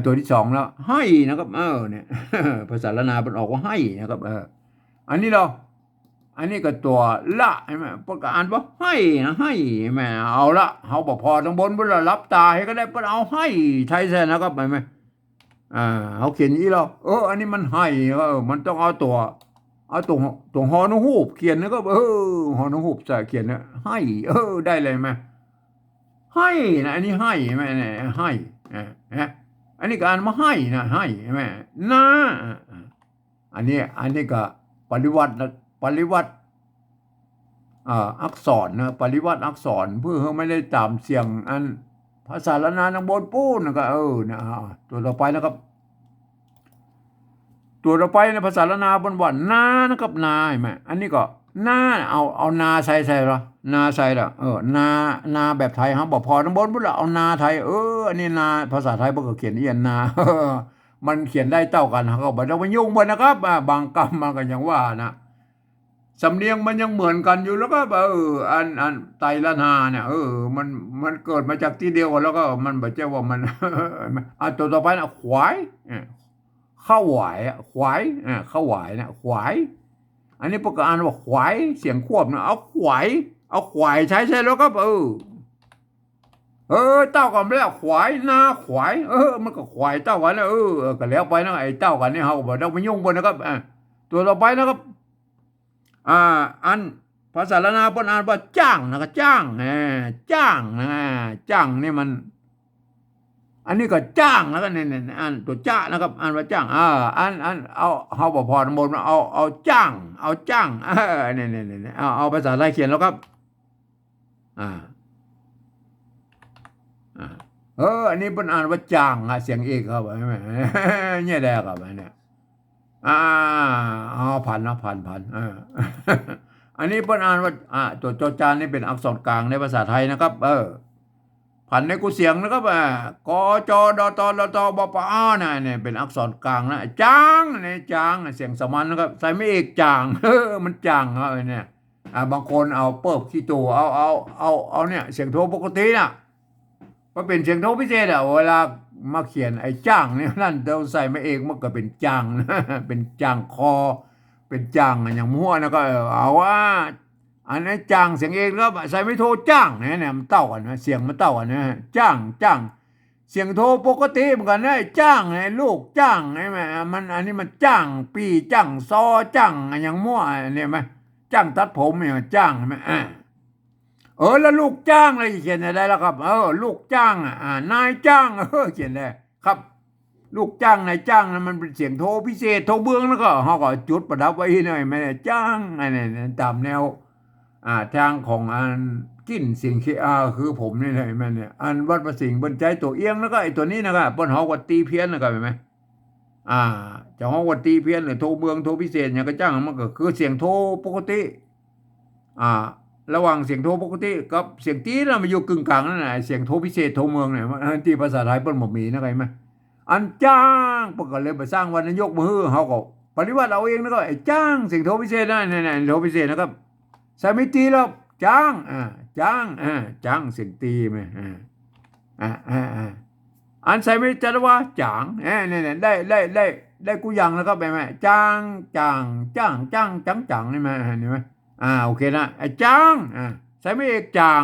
ตัวที่2แล้วให้นะครับเนี่ยภาษาละนาเพิ่นออกว่าให้นะครับอันนี้เราอันนี้ก็ตัวละใช่มั้ยเพิ่นก็อ่านว่าให้นะให้แม่เอาละเฮาบ่พอทั้งบนเพิ่นรับตาให้ก็ได้เพิ่นเอาให้ไทยแท้นะครับเห็นมั้ยเฮาเขียนอีแล้วอันนี้มันให้มันต้องเอาตัวฮอนูฮูบเขียนนะก็ฮอนูฮูบจะเขียนนะให้ได้เลยมั้ยให้นะอันนี้ให้แม่เนี่ยให้อันนี้ก็อ่านมาให้นะให้แม่นะอันนี้ก็ปริวัติอักษรนะปริวัติอักษรเพื่อให้ไม่ได้ตามเสียงอันภาษาละนานางบนปูนก็นะตัวต่อไปนะครับตัวต่อไปในภาษาละนาบนว่านานะครับนาใช่มั้ยอันนี้ก็นาเอานาใส่เหรอนาใส่ล่ะนาแบบไทยครับบ่พอทั้งบนพุ่นล่ะเอานาไทยอันนี้นาภาษาไทยบ่ก็เขียนอีอันนามันเขียนได้เท่ากันก็บ่ต้องไปยุ่งบ่นะครับบางคำมันก็ยังว่านะสำเนียงมันยังเหมือนกันอยู่แล้วก็อันไตรละนาเนี่ยมันเกิดมาจากที่เดียวกันแล้วก็มันบ่ใช่ว่ามันตัวต่อไปนะขวายข้าวหวายขวายข้าวหวายนะขวายอันนี้ประกาศว่าขวายเสียงควบนะเอาขวายใช้แล้วก็เต้ากันแล้วขวายนาขวายมันก็ขวายเต้ากันแล้วก็แล้วไปนะไอ้เต้ากันนี่เฮาบ่ต้องไปยุ่งบ่นะครับตัวต่อไปนะครับ อันภาษาละนาเปิ้นอ่านว่าจ้างนะก็จ้างจ้างจ้างนี่มัน อันนี้ก็จ้างแล้วก็เนี่ยอันตัวจ้านะครับอ่านว่าจ้างอันเอาเฮาบ่พอทั้งหมดเอาจ้างเอาจ้างเนี่ยเอาภาษาไทยเขียนแล้วครับอ่าอ่าอันนี้เพิ่นอ่านว่าจ้างเสียงเอกครับใช่ไหมเนี่ยแหละครับอันเนี้ยอ่าเอาพันนะพันอันนี้เพิ่นอ่านว่าตัวจอจานนี่เป็นอักษรกลางในภาษาไทยนะครับผันในกูเสียงนะครับกจดตลตบปอเนี่ยเป็นอักษรกลางนะจางเนี่ยจางเสียงสมัญนะครับใส่ไม่เอกจางมันจางครับเนี่ยบางคนเอาเปิบขี้ตัวเอาเนี่ยเสียงโทปกติน่ะก็เป็นเสียงโทพิเศษเวลามาเขียนไอ้จ้างเนี่ยนั่นเราใส่ไม่เอกมันก็เป็นจางเป็นจางคอเป็นจางอย่างมั่วนะก็เอาว่าอันนี้จ้างเสียงเองแล้วใส่ไม่โทรจ้างเนี่ยมันเต้ากันนะเสียงมันเต้ากันนะจ้างเสียงโทรปกติเหมือนกันนะจ้างไอ้ลูกจ้างไอ้แม่มันอันนี้มันจ้างปีจ้างซอจ้างอย่างมั่วเนี่ยไหมจ้างตัดผมเนี่ยจ้างไหมแล้วลูกจ้างอะไรเขียนได้แล้วครับลูกจ้างนายจ้างเขียนได้ครับลูกจ้างนายจ้างนะมันเป็นเสียงโทพิเศษโทเบื้องแล้วก็เขาก็จุดประดับไว้หน่อยไม่ได้จ้างอะไรตามแนวทางของอันกินสิ่งที่คือผมนี่เลยแม่เนี่ยอันวัดประสิงห์บนใจตัวเอียงแล้วก็ไอ้ตัวนี้นะครับบนหอวัดตีเพี้ยนนะครับเห็นไหมจะหอวัดตีเพี้ยนหรือโทเบืองโทพิเศษอย่างกระจ้างมันก็คือเสียงโทปกติระหว่างเสียงโทปกติกับเสียงตีนะมันอยู่กึ่งกลางนั่นแหละเสียงโทพิเศษโทเมืองเนี่ยที่ภาษาไทยเปิ้นบ่มีนะครับเห็นไหมอันจ้างปกติเลยไปสร้างวันนายกมือเขาก็ปฏิวัติเอาเองแล้วก็ไอ้จ้างเสียงโทพิเศษนั่นโทพิเศษนะครับสามิตีแล้วจ้างจ้างเสียงตีไหมอันใส่ไม่จัดว่าจางเนี่ยได้กูยังแล้วก็ไปไหมจ้างนี่ไหมเห็นไหมโอเคนะไอ้จ้างใส่ไม่เอกจาง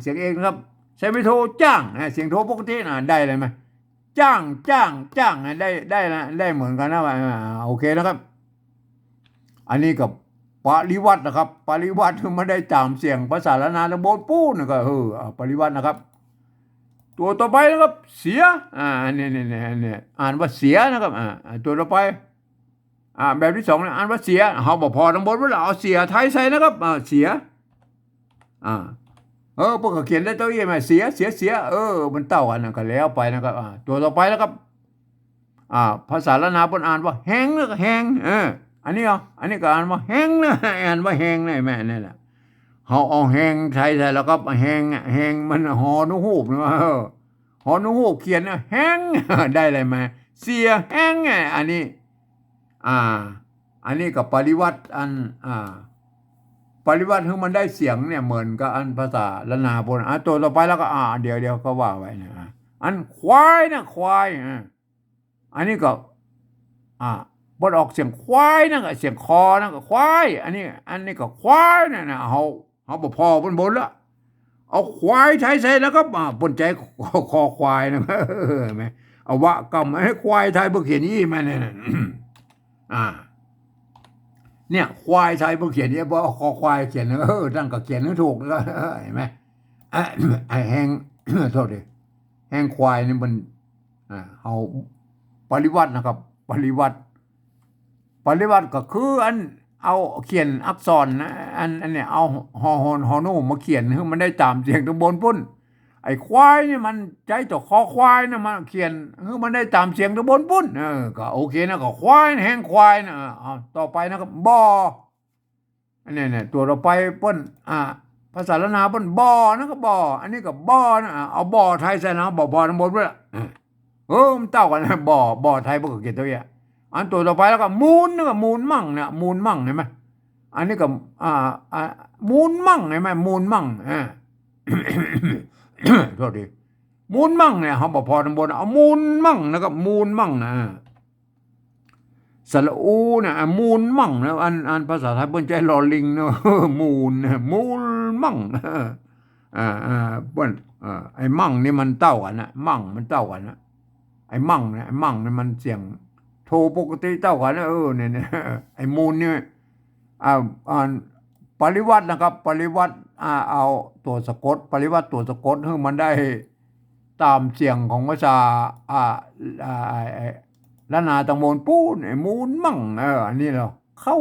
เสียงเอกนะครับใส่ไม่โทจ้างเสียงโทปกติได้เลยไหมจ้างได้นะได้เหมือนกันนะโอเคนะครับอันนี้กับปริวัตินะครับปริวัติไม่ได้ตามเสียงภาษาละนาตะโบนปูนนะครับปริวัตินะครับตัวต่อไปนะครับเสียเนี่ยอ่านว่าเสียนะครับตัวต่อไปแบบที่สองเนี่ยอ่านว่าเสียเขาบอกพอทั้งบนว่าเอาเสียไทยใส่นะครับเสียพวกเขาเขียนได้ตัวเองไหมเสียมันเต่ากันนะก็แล้วไปนะครับตัวต่อไปแล้วครับภาษาละนาบนอ่านว่าแห้งแล้วก็แห้งอันนี้อันนี้ก็อ่านว่าแห้งนะอ่านว่าแห้งนะแม่นี่แหละเขาเอาแห้งใส่แล้วก็แห้งมันหอนุหูบนะหอนุหูบเขียนนะแห้งได้อะไรมาเสียแห้งอันนี้อันนี้กับปริวัติปริวัติคือมันได้เสียงเนี่ยเหมือนกับอันภาษาละนาบนตัวต่อไปแล้วก็เดี๋ยวก็ว่าไว้นะอันควายนะควายอันนี้ก็บนออกเสียงควายนั่นก็เสียงคอนั่นก็ควายอันนี้ก็ควายนะเขาบอกพอบนละเอาควายไทยใส่แล้วก็บนใจคอควายนะไหมเอาวะกำให้ควายไทยเพิ่งเขียนนี่มาเนี่ยควายไทยเพิ่งเขียนนี่บอกคอควายเขียนตั้งก็เขียนให้ถูกแล้วเห็นไหมไอ้แห้งโทษดิแห้งควายนี่มันเอาปริวัตินะครับปริวัติก็คืออันเอาเขียนอักษรนะอันเนี่ยเอาฮอนูมาเขียนให้มันได้ตามเสียงตะบนพุ่นไอ้ควายนี่มันใจต่อคอควายนะมันเขียนให้มันได้ตามเสียงตะบนพุ่นก็โอเคนะก็ควายแห้งควายนะต่อไปนะครับบ่ออันนี้เนี่ยตัวเราไปพุ่นภาษาละนาพุ่นบ่อนะก็บ่ออันนี้ก็บ่อนะเอาบ่อไทยใส่นะบ่อตะบนพุ่นมันเต้ากันนะบ่อไทยบ่ก็เขียนตัวอย่างอันตัวต่อไปแล้วก็มูลนี่ก็มูลมั่งเนี่ยมูลมั่งเห็นไหมอันนี้ก็มูลมั่งเห็นไหมมูลมั่งโทษทีมูลมั่งเนี่ยเขาบอกพอทั้งบนเอามูลมั่งนะครับมูลมั่งนะสระอูเนี่ยมูลมั่งนะอันภาษาไทยเปิ้นใจลอลิงเนาะมูลมูลมั่งเปิ้นไอ้มั่งนี่มันเต้ากันนะมั่งมันเต้ากันนะไอ้มั่งเนี่ยไอ้มั่งนี่มันเสียงโทปกติเต้ากันนะเนี่ยไอ้มูลเนี่ย อ่าอ่านปริวัตินะครับปริวัติเอาตัวสะกดปริวัติตัวสะกดให้มันได้ตามเสียงของภาษาอ่าละนาตังโมนปูนไอ้มูนมั่งอันนี้เราเข้า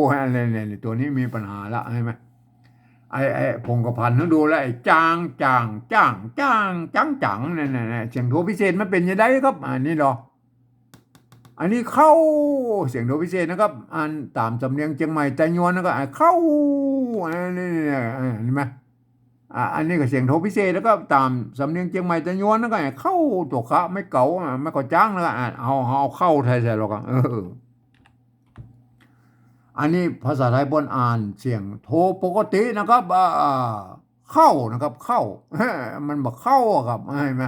อะไรเนี่ยตัวนี้มีปัญหาละใช่ไหมไอ้พงกระพันธ์ต้องดูแลวไอ้จางจางจ้างจ้างจังจังเนี่ยเสียงโทพิเศษมันเป็นยังไงครับอันนี้เหรออันนี้เข้าเสียงโทพิเศษนะครับอันตามสำเนียงเชียงใหม่แต่ยวนนะครับเข้าอันนี้เห็นไหมอันนี้ก็เสียงโทพิเศษแล้วก็ตามสำเนียงเชียงใหม่แต่ยวนนะครับเข้าตัวคะไม่เก๋าไม่ก่อจ้างแล้วเอาเข้าไทยใส่หรอกอันนี้ภาษาไทยบนอ่านเสียงโทปกตินะครับเข้านะครับเข้ามันบอกเข้าครับใช่ไหม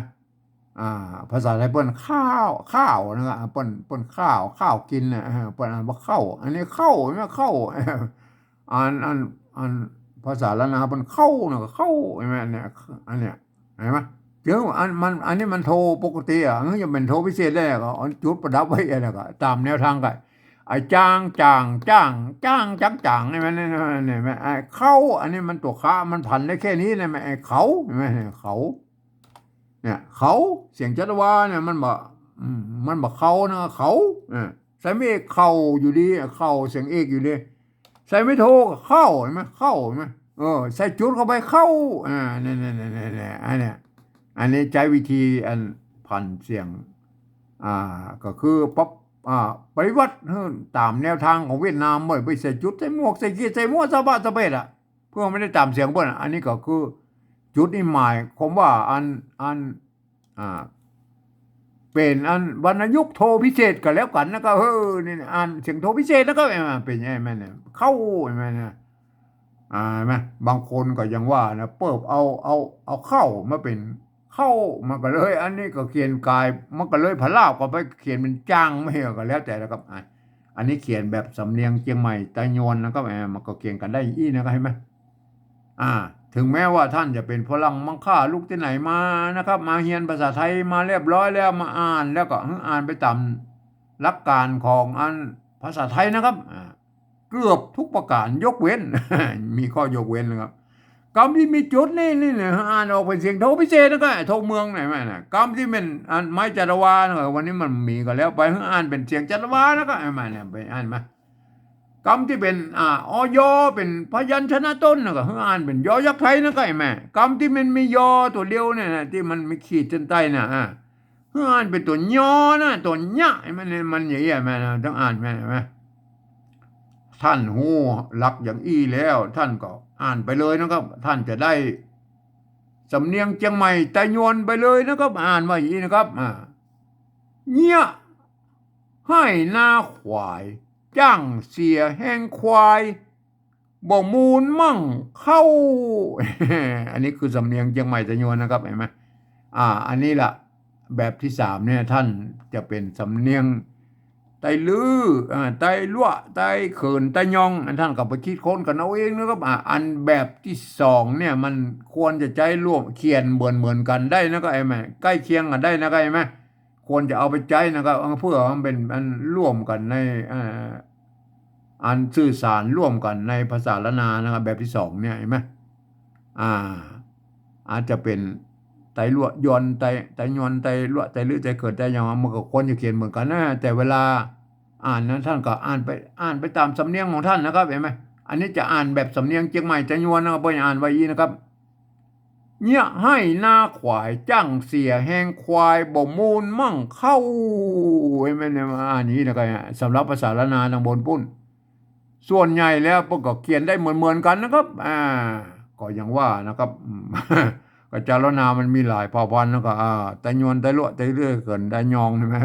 ภาษาไทยเปิ้นข้าวนะครับเปิ้นข้าวกินนะเปิ้นอ่านว่าเข้าอันนี้เข้าไม่เข้าอ่านภาษาละนาเปิ้นเข้านะเข้าใช่ไหมเนี่ยอันเนี้ยเห็นไหมเดี๋ยวอันนี้มันโทรปกติมันจะเป็นโทรพิเศษได้ก็จุดประดับไว้อะไรก็ตามแนวทางกันไอ้จ้างนี่มันเนี่ยไอ้เข้าอันนี้มันตัวค้ามันพันได้แค่นี้เลยไอ้เขาใช่ไหมเขาเนี่ยเขาเสียงจัตวาเนี่ยมันบอกเขานะเขาใส่ไม่เข่าอยู่ดีเข่าเสียงเอกอยู่ดีใส่ไม่โทเข้าเห็นไหมเข้าเห็นไหมใส่จุดเข้าไปเข้าเนี่ยอันนี้ใช้วิธีอันพันเสียงก็คือป๊อปปริวัติตามแนวทางของเวียดนามบ่อยไปใส่จุดใส่หมวกใส่กีใส่หมวกสะบัดสะเบ็ดเพื่อไม่ได้ตามเสียงเพิ่นอันนี้ก็คือจุดนี่หมายผมว่าเป็นวรรณยุกต์โทพิเศษกันแล้วกันนะก็นี่เสียงโทพิเศษแล้วก็เป็นยังไงแม่เนี่ยเข้าแม่เนี่ยไหมบางคนก็ยังว่านะเปิบเอาเข้ามาเป็นเข้ามันก็เลยอันนี้ก็เขียนกายมันก็เลยพะลาบก็ไปเขียนเป็นจ้างไม่ก็แล้วแต่แล้วครับอันนี้เขียนแบบสำเนียงเชียงใหม่ตะยวนนะครับมันก็เขียนกันได้อีนะครับเห็นไหมถึงแม้ว่าท่านจะเป็นฝรั่งมังค่าลูกที่ไหนมานะครับมาเรียนภาษาไทยมาเรียบร้อยแล้วมาอ่านแล้วก็อ่านไปตามหลักการของภาษาไทยนะครับเกือบทุกประการยกเว้น มีข้อยกเว้นนะครับคำที่มีจุดนี่เนี่ยอ่านออกเป็นเสียงโทพิเศษนะก็โทเมืองไหนไหมนะคำที่เป็นไม้จัตวานะวันนี้มันมีก็แล้วไปอ่านเป็นเสียงจัตวานะก็ไมาเนี่ยไปอ่านมาคำที่เป็นอยเป็นพยัญชนะต้นนะก็อ่านเป็นยอยักษ์ไทยนะก็แม่คำที่มันมียอตัวเดียวเนี่ยที่มันไม่ขีดเส้นใต้นะอ่านเป็นตัวยอนะตัวยะมันอย่างเงี้ยแม่นะต้องอ่านแม่ไหมท่านหูหลักอย่างอี้แล้วท่านก็อ่านไปเลยนะครับท่านจะได้สำเนียงเชียงใหม่ไต้ยวนไปเลยนะครับอ่านว่าอย่างนี้นะครับเนี่ยให้หน้าควายจ้างเสียแห้งควายบ่มูลมั่งเข้า อันนี้คือสำเนียงเชียงใหม่ไต้ยวนนะครับเห็นไหมอันนี้ล่ะแบบที่3เนี่ยท่านจะเป็นสำเนียงไตลือไตลั่วไตเขินไตยองท่านก็ไปคิดค้นกันเอาเองนะครับอันแบบที่2เนี่ยมันควรจะใช้ร่วมเขียนเหมือนกันได้นะก็ไอ้แม่ใกล้เคียงกันได้นะก็ไอ้แม่ควรจะเอาไปใช้นะครับเพื่อมันเป็นอันร่วมกันในอันสื่อสารร่วมกันในภาษาละนานะครับแบบที่2เนี่ยเห็นไหมอาจจะเป็นไตลั่วยอนไตยอนไตลั่วไตลือไตเกิดไตยองมันก็ควรจะเขียนเหมือนกันนะแต่เวลาอ่านนั้นท่านก็อ่านไปตามสำเนียงของท่านนะครับเห็นไหมอันนี้จะอ่านแบบสำเนียงเชียงใหม่ไตยวนนะครับไปอ่านไว้อีนะครับเนี่ยให้หน้าควายจ้างเสียแห้งควายบ่มูลมั่งเข้าเห็นไหมเนี่ยอันนี้นะครับสำหรับภาษาละนาทางบนปุ้นส่วนใหญ่แล้วพวกก็เขียนได้เหมือนกันนะครับก็อย่างว่านะครับก็จารนามันมีหลายเผ่าพันธุ์แล้วก็ไตยวนไตลั่วไตเรื่อยเกินไตยองใช่ไหม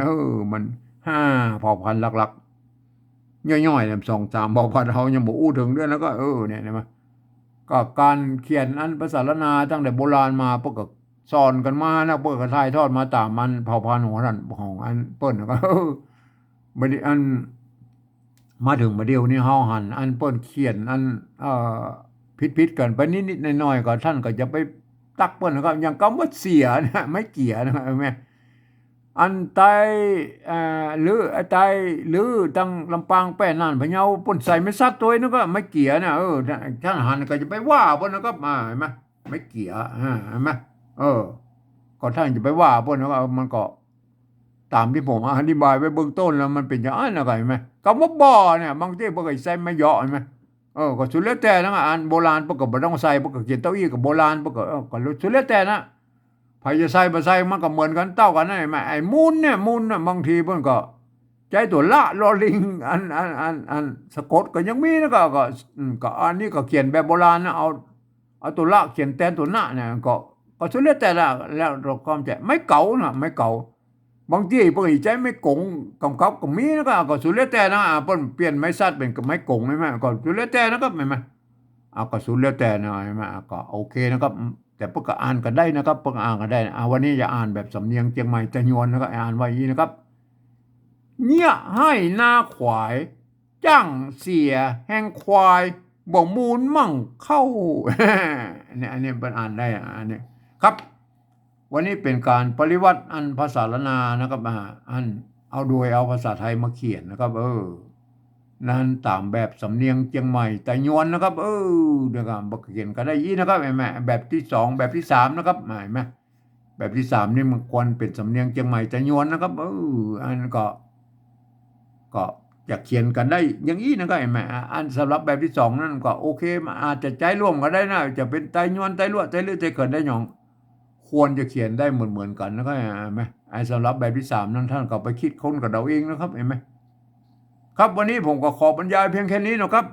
มัน5เผ่าพันธุ์หลักๆย่อยๆเนี่ย2-3เผ่าพันธุ์เขายังบ่อู้ถึงด้วยแล้วก็เนี่ยนะก็การเขียนภาษาละนาตั้งแต่โบราณมาพวกก็สอนกันมานะพวกก็ถ่ายทอดมาตามมันเผ่าพันธุ์ของท่านของเปิ้นก็บัดนี้มาถึงมาเดียวนี้เฮาหันเปิ้นเขียนผิดกันไปนิดๆหน่อยๆก็ท่านก็จะไปตักเปิ้นนะครับอย่างคำว่าเสียนะไม่เกี่ยนะครับแม่ อันไตหรือไอ้ไตหรือตังลำปางแป้น่านพะเยาป่นใส่ไม่ซัดตัวนั่นก็ไม่เกี่ยนะท่านหันก็จะไปว่าเพิ่นนะครับเห็นไหมไม่เกี่ยเห็นไหมก็ท่านจะไปว่าเพิ่นแล้วก็มันก็ตามที่ผมอธิบายไว้เบื้องต้นแล้วมันเป็นอย่างนั้นนะครับเห็นไหมคำว่าบ่อเนี่ยบางทีเพิ่นก็ใส่ไม่เหยาะเห็นไหมก็สุดแล้วแต่นะอันโบราณเพิ่นก็บ่ต้องใส่เพิ่นก็เขียนเต้าอี้กับโบราณเพิ่นก็สุดแล้วแต่นะ ไผจะใส่บ่ใส่มันก็เหมือนกันเท่ากันนั่นแหละไอ้มูลเนี่ยมูลน่ะบางทีเพิ่นก็ใจตัวละลอลิงอันสะกดก็ยังมีนะก็อันนี้ก็เขียนแบบโบราณนะเอาตัวละเขียนแทนตัวหน้าเนี่ยก็สุดแล้วแต่ละแล้วเราความใจไม่เก่านะไม่เก่าบางทีเพิ่นใจไม่กงกำกับก็มีนะก็สุดแล้วแต่นะเพิ่นเปลี่ยนไม้สัตว์เป็นไม้กงใช่มั้ยก็สุดแล้วแต่นะครับเห็นมั้ยก็สุดแล้วแต่นะใช่มั้ยก็โอเคนะครับแต่พวกก็อ่านกันได้นะครับพวกอ่านกันได้วันนี้จะอ่านแบบสำเนียงเชียงใหม่จะยวนนะครับอ่านไว้อย่างนี้นะครับเนี่ยให้หน้าขวายจ้างเสียแห่งควายบ่มูลมั่งเข้า อันนี้เป็นอ่านได้อันนี้ครับวันนี้เป็นการปริวัติอันภาษาละนานะครับอันเอาภาษาไทยมาเขียนนะครับนั้นตามแบบสำเนียงเชียงใหม่แต่ยวนนะครับเดี๋ยวกันบักเขียนก็ได้ยี่นะครับเห็นไหมแบบที่2แบบที่3นะครับเห็นไหมแบบที่3นี่มันควรเป็นสำเนียงเชียงใหม่แต่ยวนนะครับอันก็จะเขียนกันได้อย่างนี้นะครับเห็นไหมอันสำหรับแบบที่2นั่นก็โอเคอาจจะใจร่วมกันได้นะจะเป็นไตยวนไตลวดไตลือไตเกิดได้หยองควรจะเขียนได้เหมือนกันนะครับเห็นไหมไอ้สำหรับแบบที่3นั้นท่านก็ไปคิดค้นกับเราเองนะครับเห็นไหมครับวันนี้ผมก็ขอบรรยายเพียงแค่นี้นะครับ